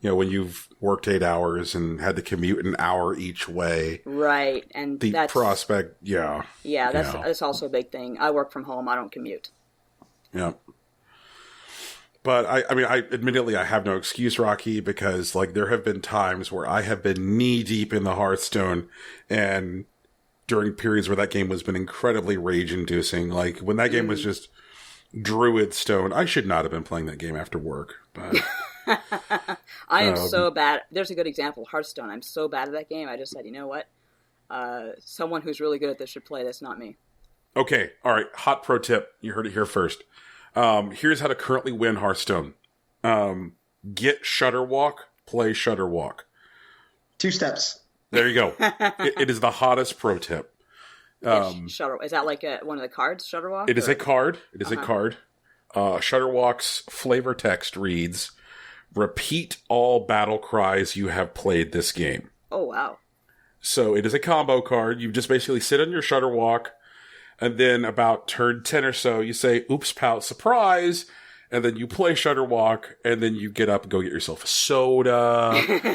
When you've worked 8 hours and had to commute an hour each way. Right, and the prospect, yeah. Yeah, that's also a big thing. I work from home. I don't commute. Yeah. But I admittedly, I have no excuse, Rocky, because like there have been times where I have been knee deep in the Hearthstone, and during periods where that game has been incredibly rage inducing, like when that game was just Druid Stone, I should not have been playing that game after work. But I am so bad. There's a good example, Hearthstone. I'm so bad at that game. I just said, you know what? Someone who's really good at this should play this, not me. Okay, all right. Hot pro tip. You heard it here first. Here's how to currently win Hearthstone. Get Shutterwalk, play Shutterwalk. 2 steps. There you go. It is the hottest pro tip. Is that like one of the cards, Shutterwalk? It is a card. It is a card. Shutterwalk's flavor text reads, repeat all battle cries you have played this game. Oh, wow. So it is a combo card. You just basically sit on your Shutterwalk, and then about turn 10 or so, you say, oops, pout, surprise, and then you play Shutterwalk, and then you get up and go get yourself a soda,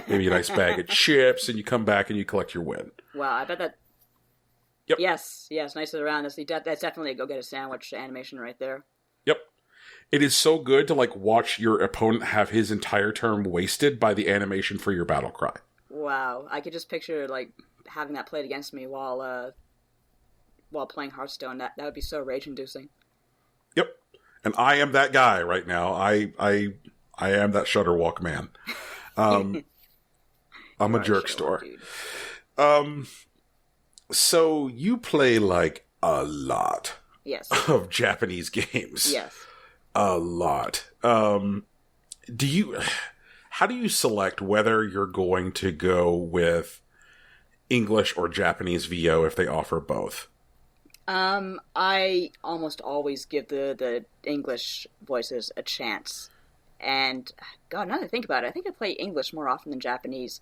maybe a nice bag of chips, and you come back and you collect your win. Wow, I bet that... Yep. Yes, nice around. That's definitely a go get a sandwich animation right there. Yep. It is so good to like watch your opponent have his entire turn wasted by the animation for your battle cry. Wow, I could just picture like having that played against me while playing Hearthstone. That would be so rage inducing. Yep. And I am that guy right now. I am that Shutterwalk man. I'm a jerk store. So you play like a lot. Yes. Of Japanese games. Yes. A lot. How do you select whether you're going to go with English or Japanese VO if they offer both? I almost always give the English voices a chance. And, God, now that I think about it, I think I play English more often than Japanese.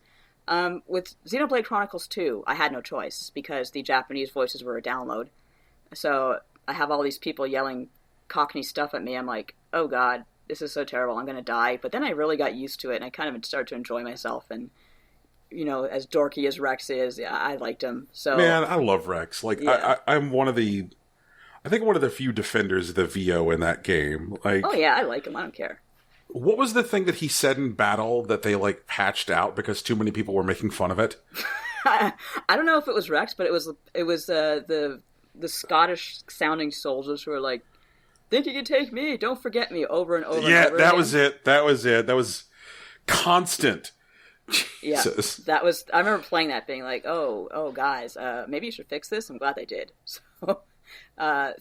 With Xenoblade Chronicles 2, I had no choice, because the Japanese voices were a download. So I have all these people yelling Cockney stuff at me. I'm like, oh god, this is so terrible, I'm gonna die. But then I really got used to it, and I kind of started to enjoy myself. And as dorky as Rex is, I liked him. So man, I love Rex. Like I'm one of the, I think one of the few defenders of the VO in that game. Like, oh yeah, I like him. I don't care. What was the thing that he said in battle that they like patched out because too many people were making fun of it? I don't know if it was Rex, but it was the Scottish sounding soldiers who were like, "Think you can take me? Don't forget me!" over and over. Yeah, and over that again. was it. That was it. That was constant. Yeah, Jesus. that was. I remember playing that, being like, "Oh, guys, maybe you should fix this." I'm glad they did. So,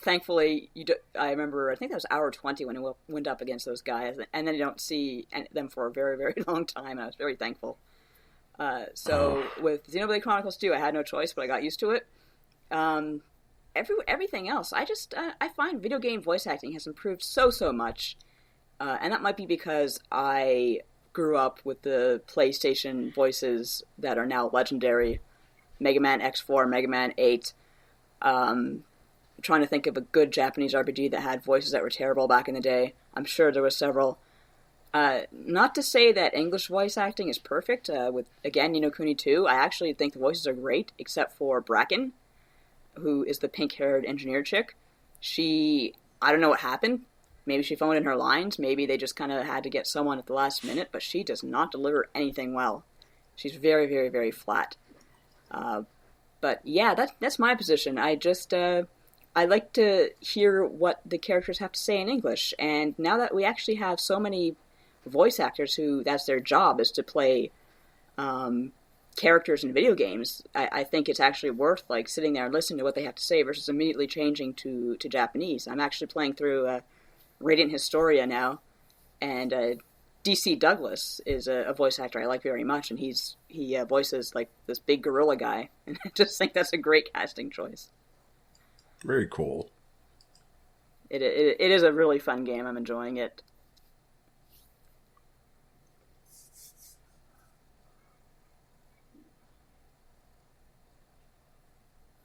thankfully, I remember. I think that was hour 20 when it went up against those guys, and then you don't see them for a very, very long time. And I was very thankful. With Xenoblade Chronicles 2, I had no choice, but I got used to it. Everything else, I find video game voice acting has improved so much, and that might be because I grew up with the PlayStation voices that are now legendary. Mega Man X4, Mega Man 8. Trying to think of a good Japanese RPG that had voices that were terrible back in the day. I'm sure there were several. Not to say that English voice acting is perfect. With, again, Ni no Kuni 2, I actually think the voices are great, except for Bracken, who is the pink-haired engineer chick. I don't know what happened. Maybe she phoned in her lines. Maybe they just kind of had to get someone at the last minute, but she does not deliver anything well. She's very, very, very flat. But yeah, that's my position. I like to hear what the characters have to say in English, and now that we actually have so many voice actors who that's their job is to play characters in video games, I think it's actually worth like sitting there and listening to what they have to say versus immediately changing to Japanese. I'm actually playing through Radiant Historia now, and DC Douglas is a voice actor I like very much, and he voices like this big gorilla guy, and I just think that's a great casting choice. Very cool. It is a really fun game. I'm enjoying it.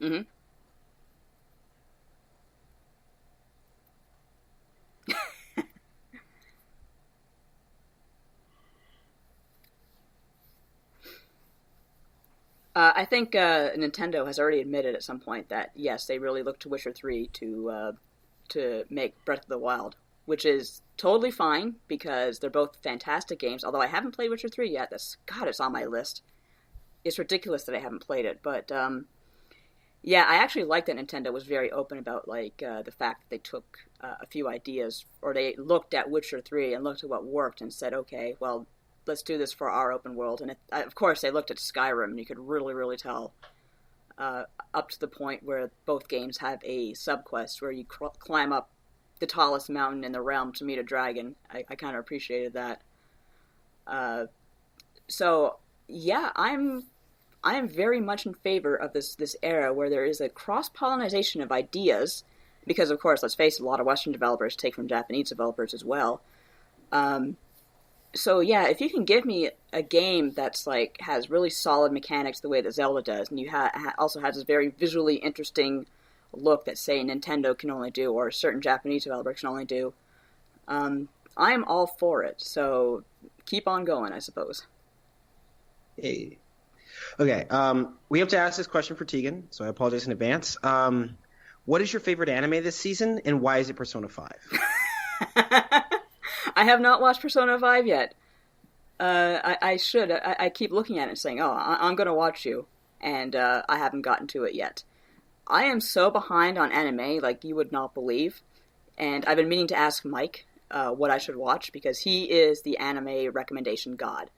Mm-hmm. I think Nintendo has already admitted at some point that yes, they really look to Witcher 3 to make Breath of the Wild, which is totally fine because they're both fantastic games. Although I haven't played Witcher 3 yet, it's on my list. It's ridiculous that I haven't played it, but yeah, I actually like that Nintendo was very open about like the fact that they took a few ideas, or they looked at Witcher 3 and looked at what worked and said, okay, well, let's do this for our open world. And of course, they looked at Skyrim, and you could really, really tell up to the point where both games have a subquest where you climb up the tallest mountain in the realm to meet a dragon. I kind of appreciated that. So yeah, I am very much in favor of this era where there is a cross-pollination of ideas, because of course, let's face it, a lot of Western developers take from Japanese developers as well. So yeah, if you can give me a game that's like has really solid mechanics the way that Zelda does, and you also has this very visually interesting look that say Nintendo can only do, or a certain Japanese developer can only do, I'm all for it. So keep on going, I suppose. Hey. Okay, we have to ask this question for Tegan, so I apologize in advance. What is your favorite anime this season, and why is it Persona 5? I have not watched Persona 5 yet. I should. I keep looking at it and saying, oh, I'm going to watch you, and I haven't gotten to it yet. I am so behind on anime, like you would not believe, and I've been meaning to ask Mike what I should watch, because he is the anime recommendation god.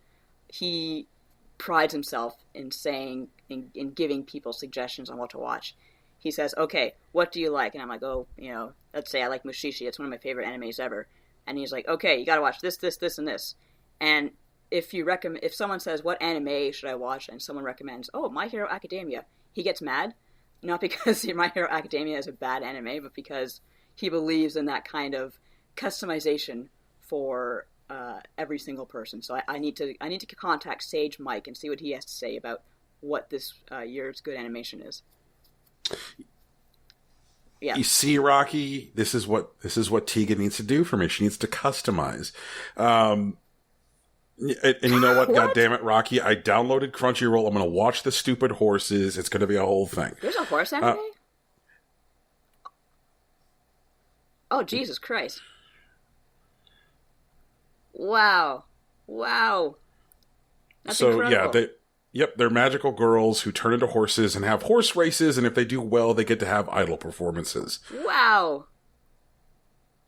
He prides himself in saying, in giving people suggestions on what to watch. He says, okay, what do you like? And I'm like, oh, let's say I like Mushishi. It's one of my favorite animes ever. And he's like, okay, you gotta watch this, this, this, and this. And if someone says, what anime should I watch? And someone recommends, oh, My Hero Academia. He gets mad. Not because My Hero Academia is a bad anime, but because he believes in that kind of customization for every single person. So I need to contact Sage Mike and see what he has to say about what this year's good animation is. Yeah. You see, Rocky, this is what Tegan needs to do for me. She needs to customize. And you know what? God damn it, Rocky! I downloaded Crunchyroll. I'm going to watch the stupid horses. It's going to be a whole thing. There's a horse anime? Oh, Jesus Christ! Wow. That's incredible. They're magical girls who turn into horses and have horse races, and if they do well, they get to have idol performances. Wow.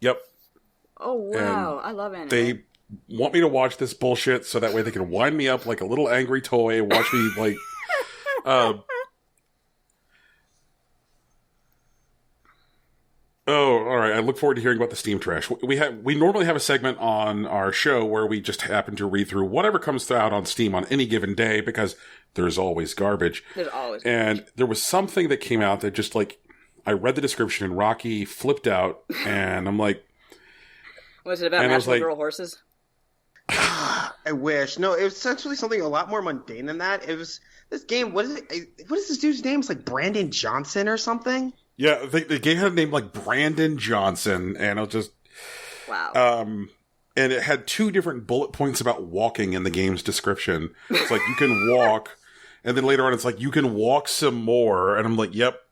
Yep. Oh, wow. I love anime. They want me to watch this bullshit so that way they can wind me up like a little angry toy and watch me, like... Oh, all right. I look forward to hearing about the Steam trash. We normally have a segment on our show where we just happen to read through whatever comes out on Steam on any given day because there's always garbage. There's always garbage. And there was something that came out that just like I read the description and Rocky flipped out and I'm like, was it about magical girl horses? I wish. No, it was essentially something a lot more mundane than that. It was this game. What is it? What is this dude's name? It's like Brandon Johnson or something. Yeah, the game had a name like Brandon Johnson, and I'll just... Wow. And it had 2 different bullet points about walking in the game's description. It's like, you can walk, and then later on it's like, you can walk some more, and I'm like, yep,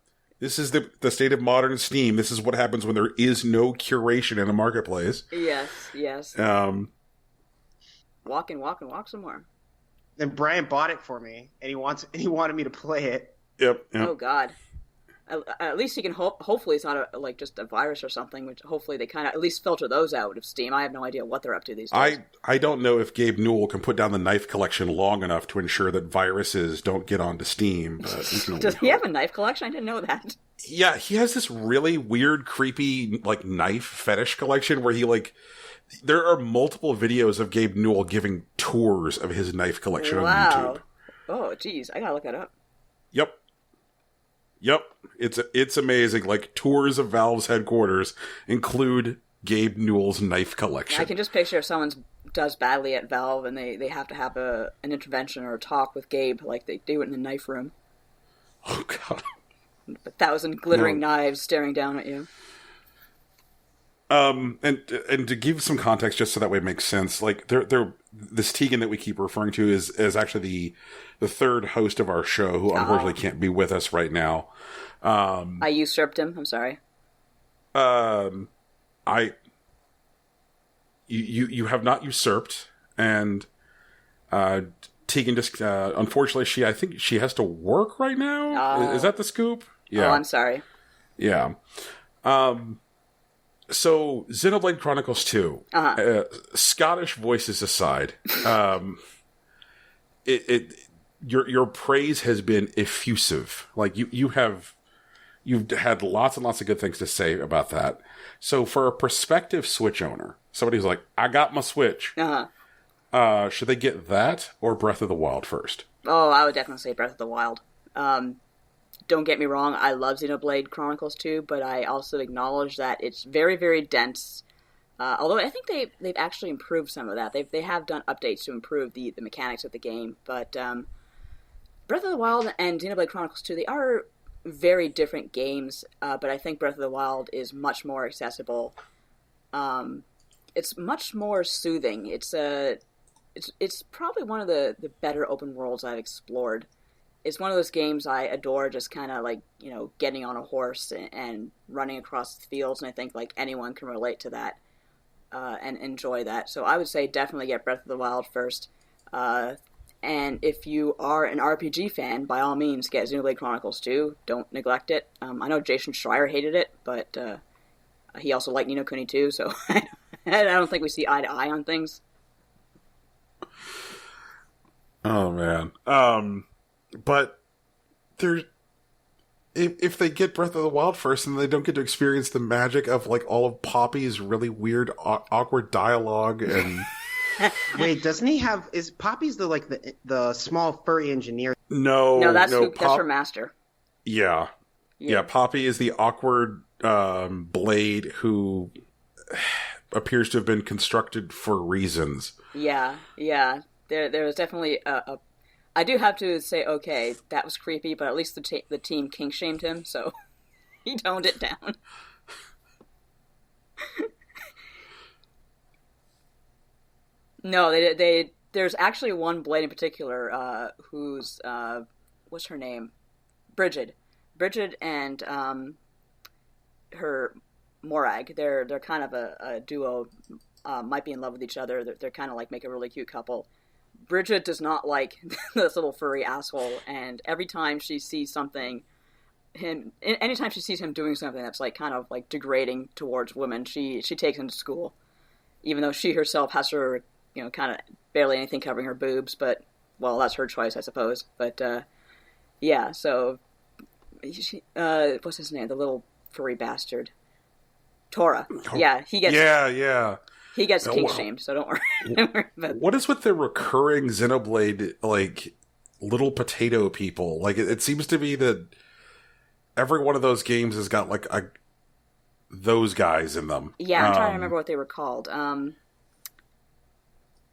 this is the state of modern Steam. This is what happens when there is no curation in a marketplace. Yes. Walk some more. Then Brian bought it for me, and he wanted me to play it. Yep. Oh, God. At least you can hopefully it's not just a virus or something, which hopefully they kind of at least filter those out of Steam. I have no idea what they're up to these days. I don't know if Gabe Newell can put down the knife collection long enough to ensure that viruses don't get onto Steam. But Does he have a knife collection? I didn't know that. Yeah, he has this really weird, creepy knife fetish collection where he there are multiple videos of Gabe Newell giving tours of his knife collection on YouTube. Oh, geez, I gotta look that up. Yep, it's amazing. Like, tours of Valve's headquarters include Gabe Newell's knife collection. I can just picture if someone does badly at Valve and they have to have an intervention or a talk with Gabe, like they do it in the knife room. Oh, God. 1,000 glittering knives staring down at you. And to give some context, just so that way it makes sense, like this Tegan that we keep referring to is actually the third host of our show, who unfortunately can't be with us right now. I usurped him. I'm sorry. You have not usurped, and Tegan just unfortunately I think she has to work right now. Is that the scoop? Yeah. Oh, I'm sorry. Yeah. So, Xenoblade Chronicles 2, Scottish voices aside, your praise has been effusive. Like, you've had lots and lots of good things to say about that. So, for a prospective Switch owner, somebody who's like, I got my Switch, should they get that or Breath of the Wild first? Oh, I would definitely say Breath of the Wild. Don't get me wrong, I love Xenoblade Chronicles 2, but I also acknowledge that it's very, very dense. Although I think they've actually improved some of that. They have done updates to improve the mechanics of the game. But Breath of the Wild and Xenoblade Chronicles 2, they are very different games. But I think Breath of the Wild is much more accessible. It's much more soothing. It's probably one of the better open worlds I've explored. It's one of those games I adore, just kind of getting on a horse and running across the fields, and I think anyone can relate to that and enjoy that. So I would say definitely get Breath of the Wild first. And if you are an RPG fan, by all means, get Xenoblade Chronicles 2. Don't neglect it. I know Jason Schreier hated it, but he also liked Ni no Kuni 2, so I don't think we see eye to eye on things. Oh, man. But if they get Breath of the Wild first, and they don't get to experience the magic of all of Poppy's really weird, awkward dialogue and. Wait, doesn't he have? Is Poppy's the small furry engineer? No, that's her master. Yeah. Poppy is the awkward blade who appears to have been constructed for reasons. Yeah. There was definitely a. I do have to say, okay, that was creepy, but at least the team kink shamed him, so. He toned it down. No, they there's actually one blade in particular who's what's her name? Bridget. Bridget and her Morag. They're kind of a duo. Might be in love with each other. They're kind of like make a really cute couple. Bridget does not like this little furry asshole, and every time she sees anytime she sees him doing something that's like kind of like degrading towards women, she takes him to school, even though she herself has her, kind of barely anything covering her boobs. But well, that's her choice, I suppose. But yeah, so what's his name? The little furry bastard, Tora. Yeah, he gets. Yeah. He gets kink shamed, so don't worry. Don't worry about what is with the recurring Xenoblade, like, little potato people? Like, it seems to be that every one of those games has got, like, those guys in them. Yeah, I'm trying to remember what they were called.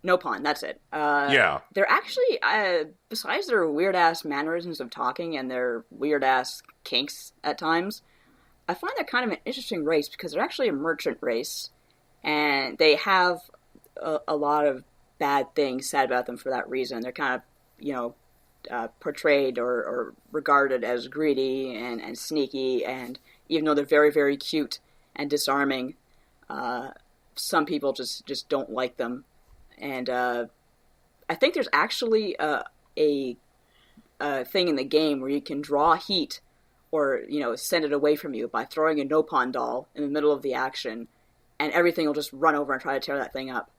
Nopon, that's it. Yeah. They're actually, besides their weird-ass mannerisms of talking and their weird-ass kinks at times, I find they're kind of an interesting race because they're actually a merchant race. And they have a lot of bad things said about them for that reason. They're kind of, portrayed or regarded as greedy and sneaky. And even though they're very, very cute and disarming, some people just don't like them. And I think there's actually a thing in the game where you can draw heat or, send it away from you by throwing a Nopon doll in the middle of the action. And everything will just run over and try to tear that thing up.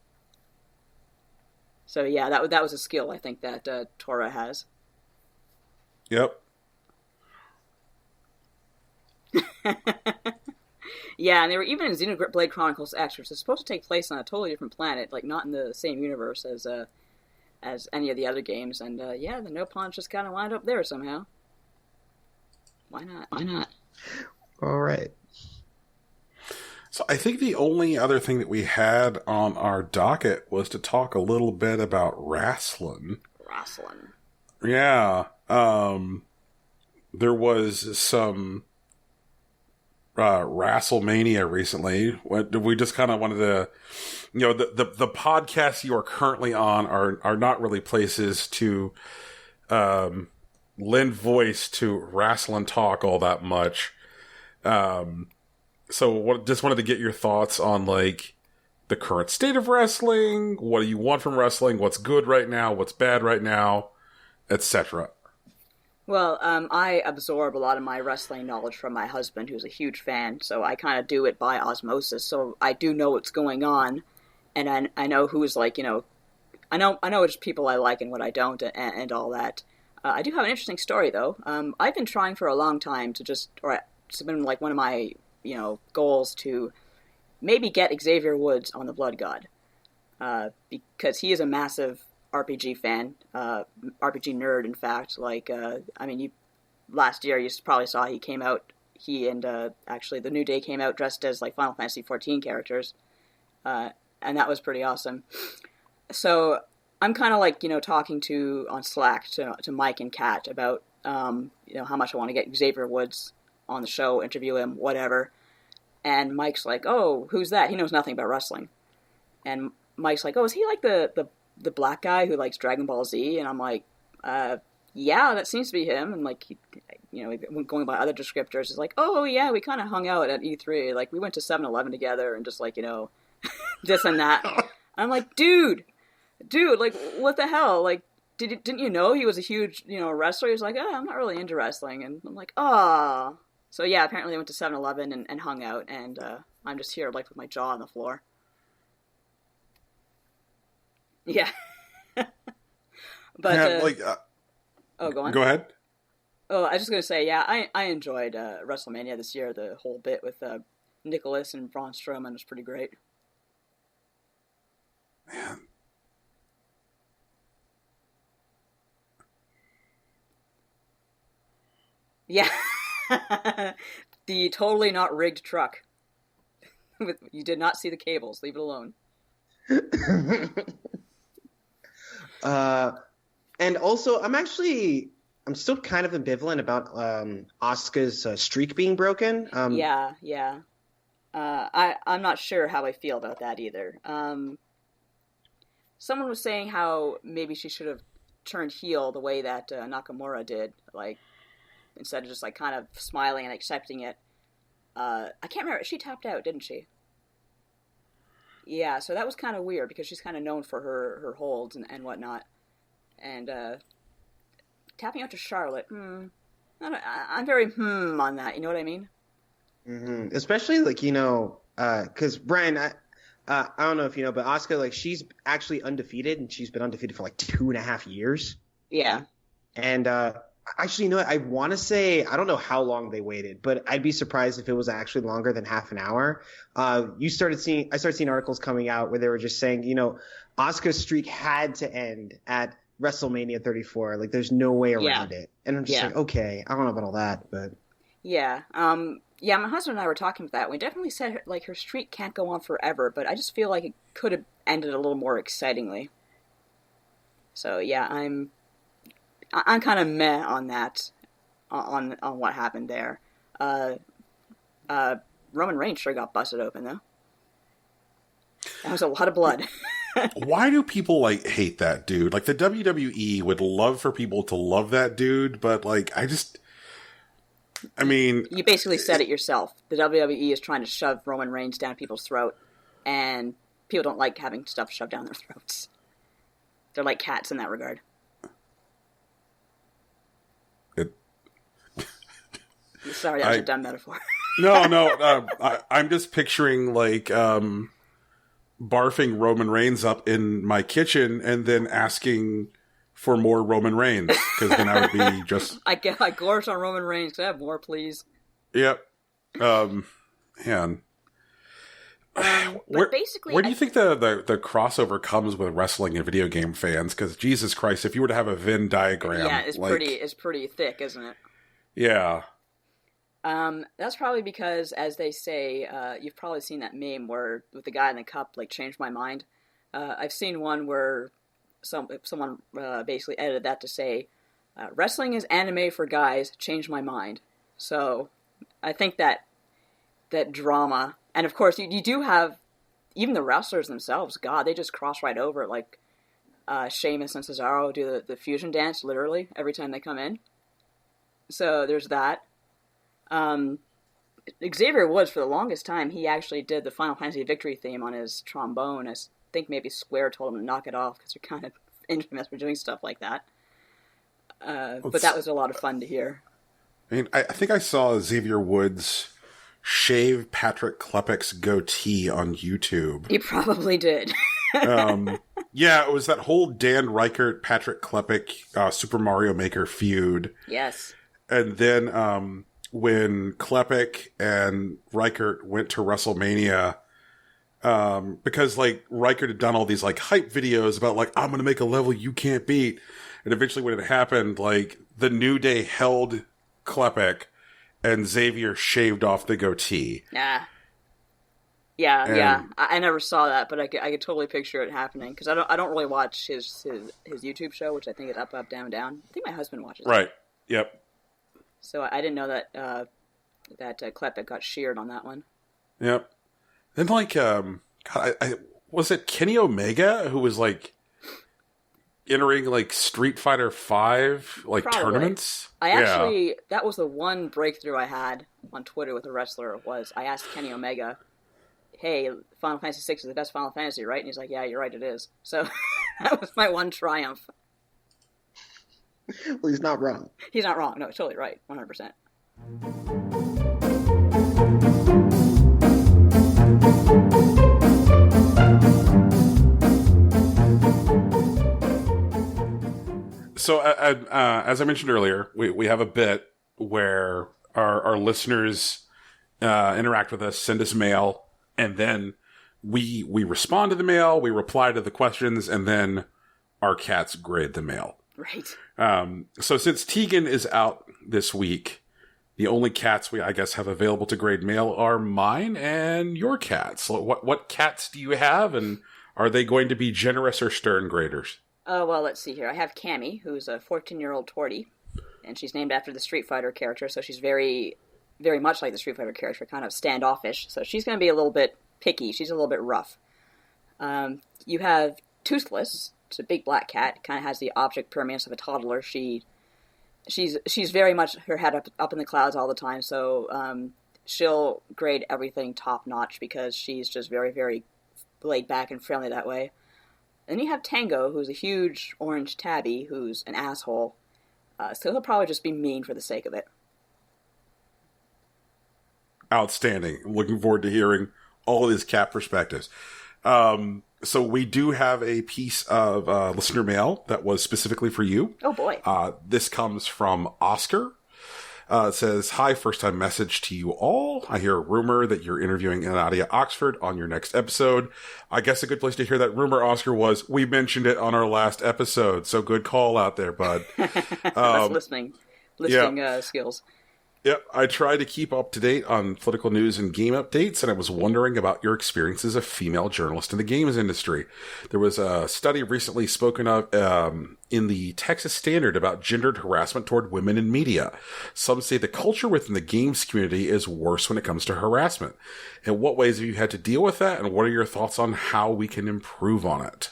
So yeah, that was a skill I think that Tora has. Yep. Yeah, and they were even in Xenoblade Chronicles X, which is supposed to take place on a totally different planet, like not in the same universe as any of the other games. And yeah, the Nopons just kind of wound up there somehow. Why not? Why not? All right. So I think the only other thing that we had on our docket was to talk a little bit about wrestling. Yeah. There was some WrestleMania recently. We just kind of wanted to, the podcasts you are currently on are not really places to lend voice to wrestling talk all that much. So just wanted to get your thoughts on, like, the current state of wrestling, what do you want from wrestling, what's good right now, what's bad right now, etc. Well, I absorb a lot of my wrestling knowledge from my husband, who's a huge fan, so I kind of do it by osmosis, so I do know what's going on, and I know who's, like, I know which people I like and what I don't, and all that. I do have an interesting story, though. I've been trying for a long time to it's been, like, one of my goals to maybe get Xavier Woods on the Blood God, because he is a massive RPG fan, RPG nerd, in fact. Like, last year you probably saw he came out, actually the New Day came out dressed as, like, Final Fantasy XIV characters, and that was pretty awesome. So I'm kind of, like, talking on Slack to Mike and Kat about, how much I want to get Xavier Woods on the show, interview him, whatever. And Mike's like, oh, who's that? He knows nothing about wrestling. And Mike's like, oh, is he like the black guy who likes Dragon Ball Z? And I'm like, yeah, that seems to be him. And, like, going by other descriptors, it's like, oh, yeah, we kind of hung out at E3. Like, we went to 7-Eleven together and just, like, this and that. And I'm like, dude, like, what the hell? Like, didn't you know he was a huge, wrestler? He was like, oh, I'm not really into wrestling. And I'm like, oh. So, yeah, apparently they went to 7-Eleven and hung out, and I'm just here, like, with my jaw on the floor. Yeah. But, oh, go on. Go ahead. Oh, I was just going to say, yeah, I enjoyed WrestleMania this year. The whole bit with Nicholas and Braun Strowman was pretty great. Man. Yeah. The totally not rigged truck. You did not see the cables. Leave it alone. And also, I'm actually I'm still kind of ambivalent about Asuka's streak being broken. Yeah. I'm not sure how I feel about that either. Someone was saying how maybe she should have turned heel the way that Nakamura did, like instead of just like kind of smiling and accepting it. I can't remember. She tapped out, didn't she? Yeah, so that was kind of weird because she's kind of known for her holds and whatnot. And tapping out to Charlotte, I'm very on that. You know what I mean? Mm-hmm. Especially like because Brian, I don't know if you know, but Asuka, like, she's actually undefeated, and she's been undefeated for like 2.5 years. Yeah. And actually, you know what? I want to say, I don't know how long they waited, but I'd be surprised if it was actually longer than half an hour. I started seeing articles coming out where they were just saying, Asuka's streak had to end at WrestleMania 34. Like, there's no way around it. And I'm just like, okay, I don't know about all that, but yeah. Yeah, my husband and I were talking about that. We definitely said, like, her streak can't go on forever, but I just feel like it could have ended a little more excitingly. So, yeah, I'm kind of meh on that, on what happened there. Roman Reigns sure got busted open, though. That was a lot of blood. Why do people, like, hate that dude? Like, the WWE would love for people to love that dude, but, like, I mean... You basically said it yourself. The WWE is trying to shove Roman Reigns down people's throat, and people don't like having stuff shoved down their throats. They're like cats in that regard. Sorry, that was a dumb metaphor. No, I'm just picturing, like, barfing Roman Reigns up in my kitchen and then asking for more Roman Reigns, because then I would be just... I gorge on Roman Reigns. Can I have more, please? Yep. Man. But basically... Where do you think the crossover comes with wrestling and video game fans? Because, Jesus Christ, if you were to have a Venn diagram... Yeah, it's pretty thick, isn't it? Yeah. That's probably because, as they say, you've probably seen that meme where, with the guy in the cup, like, changed my mind. I've seen one where someone basically edited that to say, wrestling is anime for guys, changed my mind. So I think that drama, and of course you do have even the wrestlers themselves, God, they just cross right over, like Sheamus and Cesaro do the fusion dance literally every time they come in. So there's that. Xavier Woods, for the longest time, he actually did the Final Fantasy Victory theme on his trombone. I think maybe Square told him to knock it off because they're kind of infamous for doing stuff like that. But that was a lot of fun to hear. I mean, I think I saw Xavier Woods shave Patrick Klepek's goatee on YouTube. He probably did. Yeah, it was that whole Dan Reichert, Patrick Klepek, Super Mario Maker feud. Yes. And then when Klepek and Reichert went to WrestleMania, because, like, Reichert had done all these, like, hype videos about, like, I'm gonna make a level you can't beat. And eventually when it happened, like, the New Day held Klepek and Xavier shaved off the goatee. Yeah. Yeah. I never saw that, but I could totally picture it happening, because I don't really watch his YouTube show, which I think is Up, Up, Down, Down. I think my husband watches it. Right. Yep. So I didn't know that Klepek got sheared on that one. Yep. Then, like, was it Kenny Omega who was, like, entering, like, Street Fighter V, like, Probably. tournaments? That was the one breakthrough I had on Twitter with a wrestler, was I asked Kenny Omega, hey, Final Fantasy VI is the best Final Fantasy, right? And he's like, yeah, you're right, it is. So that was my one triumph. Well, he's not wrong. He's not wrong. No, it's totally right. 100%. So, as I mentioned earlier, we have a bit where our listeners interact with us, send us mail, and then we respond to the mail, we reply to the questions, and then our cats grade the mail. Right. So since Tegan is out this week, the only cats we, I guess, have available to grade mail are mine and your cats. What cats do you have, and are they going to be generous or stern graders? Well, let's see here. I have Cammy, who's a 14-year-old tortie. and she's named after the Street Fighter character, so she's very, very much like the Street Fighter character, kind of standoffish. So she's going to be a little bit picky. She's a little bit rough. You have Toothless. It's a big black cat. Kind of has the object permanence of a toddler. She's very much her head up in the clouds all the time. So she'll grade everything top notch because she's just very, very laid back and friendly that way. Then you have Tango, who's a huge orange tabby, who's an asshole. So he'll probably just be mean for the sake of it. Outstanding. Looking forward to hearing all of his cat perspectives. So we do have a piece of listener mail that was specifically for you. Oh, boy. This comes from Oscar. It says, "Hi, first-time message to you all. I hear a rumor that you're interviewing Nadia Oxford on your next episode." I guess a good place to hear that rumor, Oscar, was we mentioned it on our last episode. So good call out there, bud. That's listening skills. Yep, I try to keep up to date on political news and game updates, and I was wondering about your experience as a female journalist in the games industry. There was a study recently spoken of in the Texas Standard about gendered harassment toward women in media. Some say the culture within the games community is worse when it comes to harassment. In what ways have you had to deal with that, and what are your thoughts on how we can improve on it?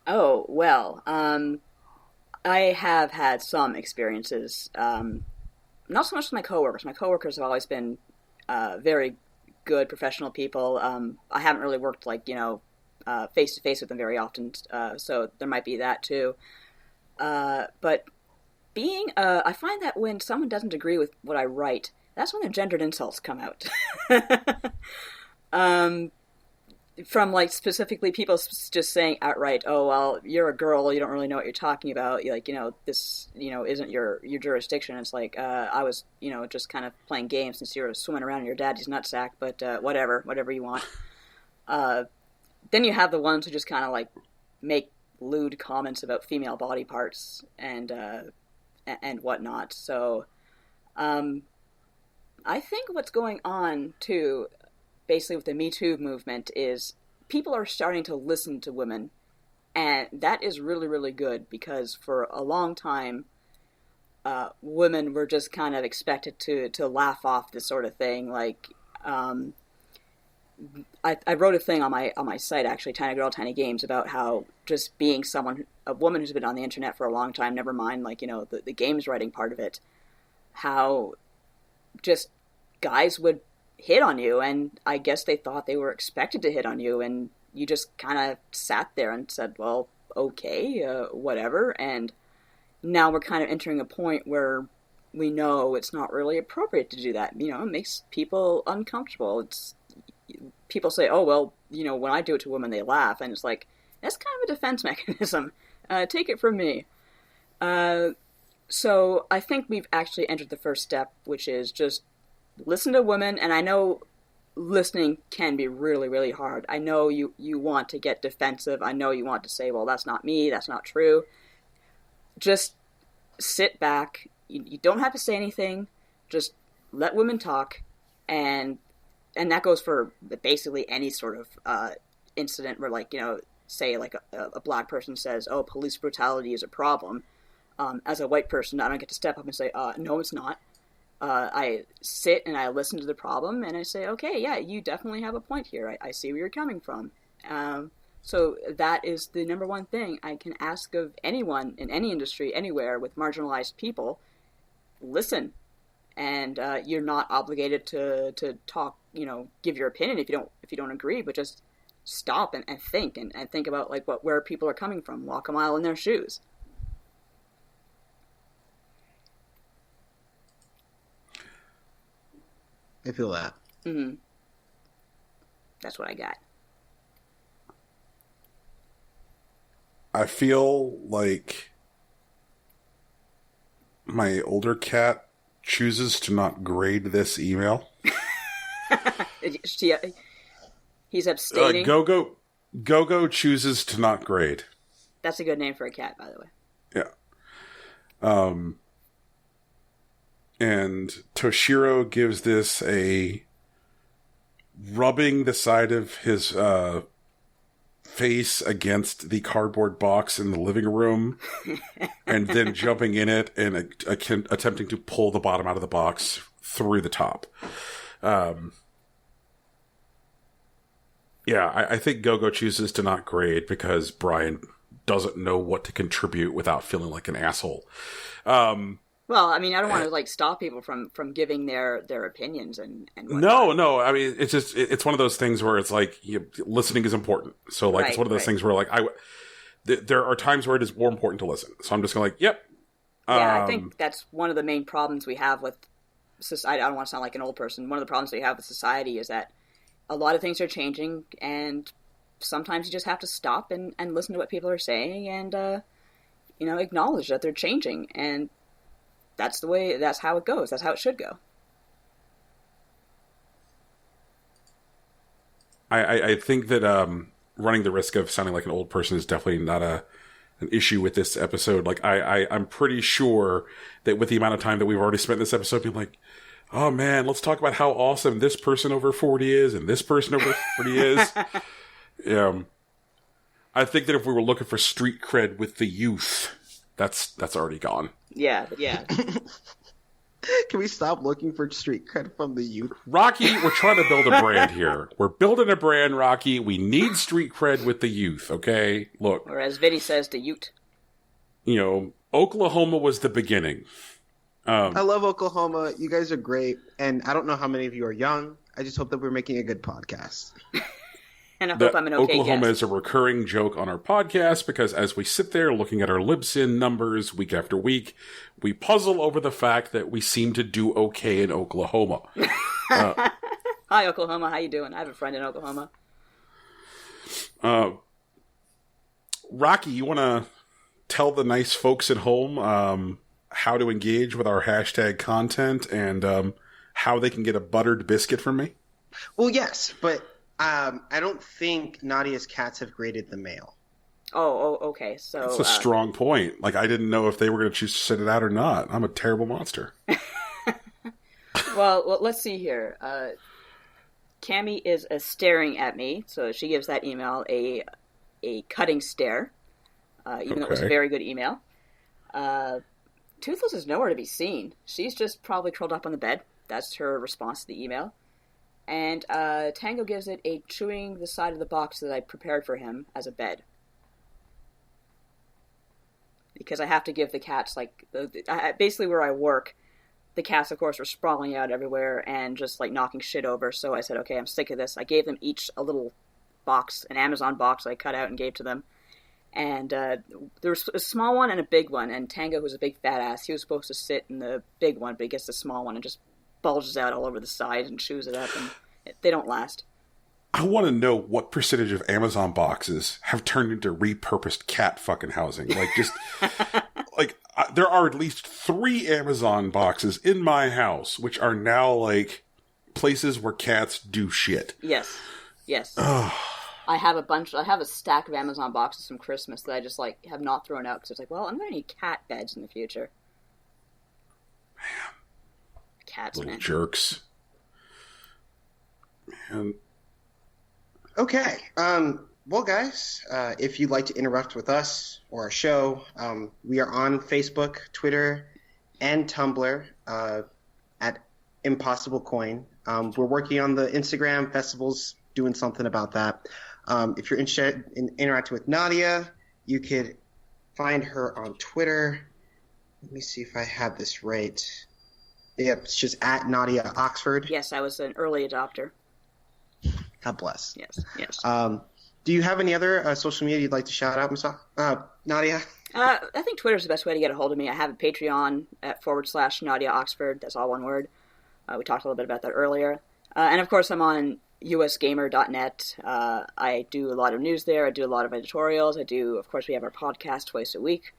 Oh, well, I have had some experiences, not so much with my coworkers. My coworkers have always been very good professional people. I haven't really worked face to face with them very often, so there might be that too. But I find that when someone doesn't agree with what I write, that's when the gendered insults come out. From specifically people just saying outright, "Oh, well, you're a girl, you don't really know what you're talking about. This, isn't your jurisdiction." It's like, I was, just kind of playing games since you were swimming around in your daddy's nutsack, but whatever you want. Then you have the ones who just kind of make lewd comments about female body parts and whatnot. So, I think what's going on too, basically with the Me Too movement, is people are starting to listen to women, and that is really, really good, because for a long time, women were just kind of expected to laugh off this sort of thing. I wrote a thing on my site, actually, Tiny Girl, Tiny Games, about how just being a woman who's been on the internet for a long time, never mind the games writing part of it, how just guys would hit on you, and I guess they thought they were expected to hit on you, and you just kind of sat there and said, well, okay, whatever. And now we're kind of entering a point where we know it's not really appropriate to do that. It makes people uncomfortable. People say, oh, well, when I do it to women, they laugh, and it's like, that's kind of a defense mechanism. Take it from me. So I think we've actually entered the first step, which is just listen to women. And I know listening can be really, really hard. I know you want to get defensive. I know you want to say, well, that's not me. That's not true. Just sit back. You don't have to say anything. Just let women talk. And that goes for basically any sort of incident where, say a black person says, oh, police brutality is a problem. As a white person, I don't get to step up and say, no, it's not. I sit and I listen to the problem, and I say, okay, yeah, you definitely have a point here. I see where you're coming from. So that is the number one thing I can ask of anyone in any industry, anywhere with marginalized people. Listen. And you're not obligated to talk, give your opinion if you don't agree, but just stop and think and think about where people are coming from. Walk a mile in their shoes. I feel that. Mm-hmm. That's what I got. I feel like my older cat chooses to not grade this email. He's abstaining. Go chooses to not grade. That's a good name for a cat, by the way. Yeah. And Toshiro gives this a rubbing the side of his face against the cardboard box in the living room and then jumping in it and attempting to pull the bottom out of the box through the top. I think Gogo chooses to not grade because Brian doesn't know what to contribute without feeling like an asshole. Well, I mean, I don't want to stop people from giving their opinions and no. I mean, it's just it's one of those things where it's like listening is important. So it's one of those things where there are times where it is more important to listen. So I'm just going yep. Yeah, I think that's one of the main problems we have with society. I don't want to sound like an old person. One of the problems we have with society is that a lot of things are changing, and sometimes you just have to stop and listen to what people are saying and acknowledge that they're changing, and that's how it goes. That's how it should go. I think that running the risk of sounding like an old person is definitely not an issue with this episode. I'm pretty sure that with the amount of time that we've already spent in this episode, being like, oh man, let's talk about how awesome this person over 40 is and this person over 40 is. I think that if we were looking for street cred with the youth, that's already gone. Yeah. Can we stop looking for street cred from the youth? Rocky, we're trying to build a brand here. We're building a brand, Rocky. We need street cred with the youth, okay? Look. Or as Vinny says, the Ute. Oklahoma was the beginning. I love Oklahoma. You guys are great. And I don't know how many of you are young. I just hope that we're making a good podcast. And I hope I'm an okay Oklahoma guest. is a recurring joke on our podcast because as we sit there looking at our Libsyn numbers week after week, we puzzle over the fact that we seem to do okay in Oklahoma. Hi, Oklahoma. How you doing? I have a friend in Oklahoma. Rocky, you want to tell the nice folks at home how to engage with our hashtag content and how they can get a buttered biscuit from me? Well, yes, but I don't think Nadia's cats have graded the mail. Oh, okay. So that's a strong point. I didn't know if they were going to choose to send it out or not. I'm a terrible monster. well, let's see here. Cammie is staring at me, so she gives that email a cutting stare, even though it was a very good email. Toothless is nowhere to be seen. She's just probably curled up on the bed. That's her response to the email. And Tango gives it a chewing the side of the box that I prepared for him as a bed. Because I have to give the cats, basically where I work, the cats, of course, were sprawling out everywhere and just, knocking shit over. So I said, okay, I'm sick of this. I gave them each a little box, an Amazon box I cut out and gave to them. And there was a small one and a big one. And Tango, who's a big fat ass, he was supposed to sit in the big one, but he gets the small one and just bulges out all over the side and chews it up, and they don't last. I want to know what percentage of Amazon boxes have turned into repurposed cat fucking housing. There are at least 3 Amazon boxes in my house, which are now, places where cats do shit. Yes. I have a stack of Amazon boxes from Christmas that I just, have not thrown out, because it's I'm going to need cat beds in the future. Man. Cats, little man. Jerks. Man. Okay. Well, guys, if you'd like to interact with us or our show, we are on Facebook, Twitter, and Tumblr at Impossible Coin. We're working on the Instagram festivals, doing something about that. If you're interested in interacting with Nadia, you could find her on Twitter. Let me see if I have this right. Yep, it's just at Nadia Oxford. Yes, I was an early adopter. God bless. Yes. Do you have any other social media you'd like to shout out, Nadia? I think Twitter's the best way to get a hold of me. I have a Patreon at /Nadia Oxford. That's all one word. We talked a little bit about that earlier. And of course, I'm on USGamer.net. I do a lot of news there. I do a lot of editorials. Of course, we have our podcast twice a week.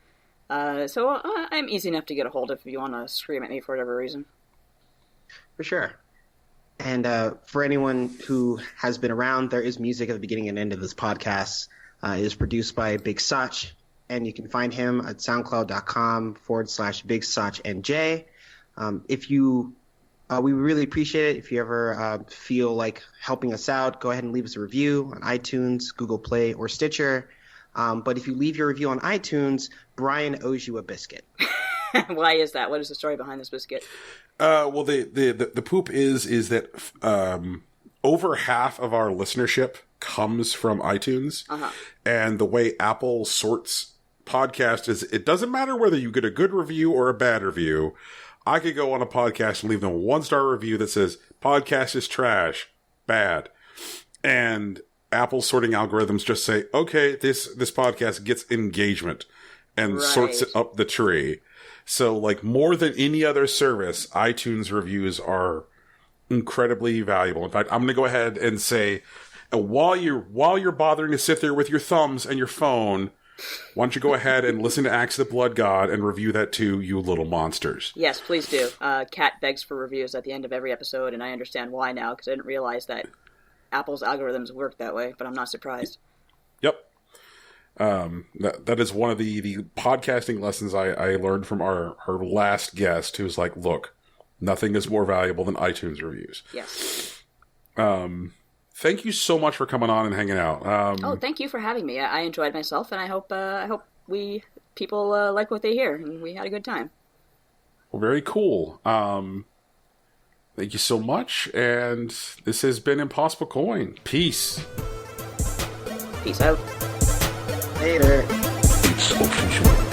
So I'm easy enough to get a hold of if you want to scream at me for whatever reason. For sure. And for anyone who has been around, there is music at the beginning and end of this podcast. It is produced by Big Sach, and you can find him at soundcloud.com /Big Sach NJ. If you We really appreciate it. If you ever feel like helping us out, go ahead and leave us a review on iTunes, Google Play, or Stitcher. But if you leave your review on iTunes, Brian owes you a biscuit. Why is that? What is the story behind this biscuit? Well, the poop is that over half of our listenership comes from iTunes. And the way Apple sorts podcast is, it doesn't matter whether you get a good review or a bad review. I could go on a podcast and leave them a 1-star review that says, podcast is trash, bad. And Apple's sorting algorithms just say, okay, this podcast gets engagement and sorts it up the tree. So, like, more than any other service, iTunes reviews are incredibly valuable. In fact, I'm going to go ahead and say, while you're bothering to sit there with your thumbs and your phone, why don't you go ahead and listen to Axe the Blood God and review that too, you little monsters. Yes, please do. Kat begs for reviews at the end of every episode, and I understand why now, because I didn't realize that Apple's algorithms work that way, but I'm not surprised. Yep. That is one of the podcasting lessons I learned from our last guest, who's like, look, nothing is more valuable than iTunes reviews. Yes. Thank you so much for coming on and hanging out. Thank you for having me. I enjoyed myself, and I hope people like what they hear, and we had a good time. Well, very cool. Thank you so much, and this has been Impossible Coin. Peace. Peace out. Later. It's official.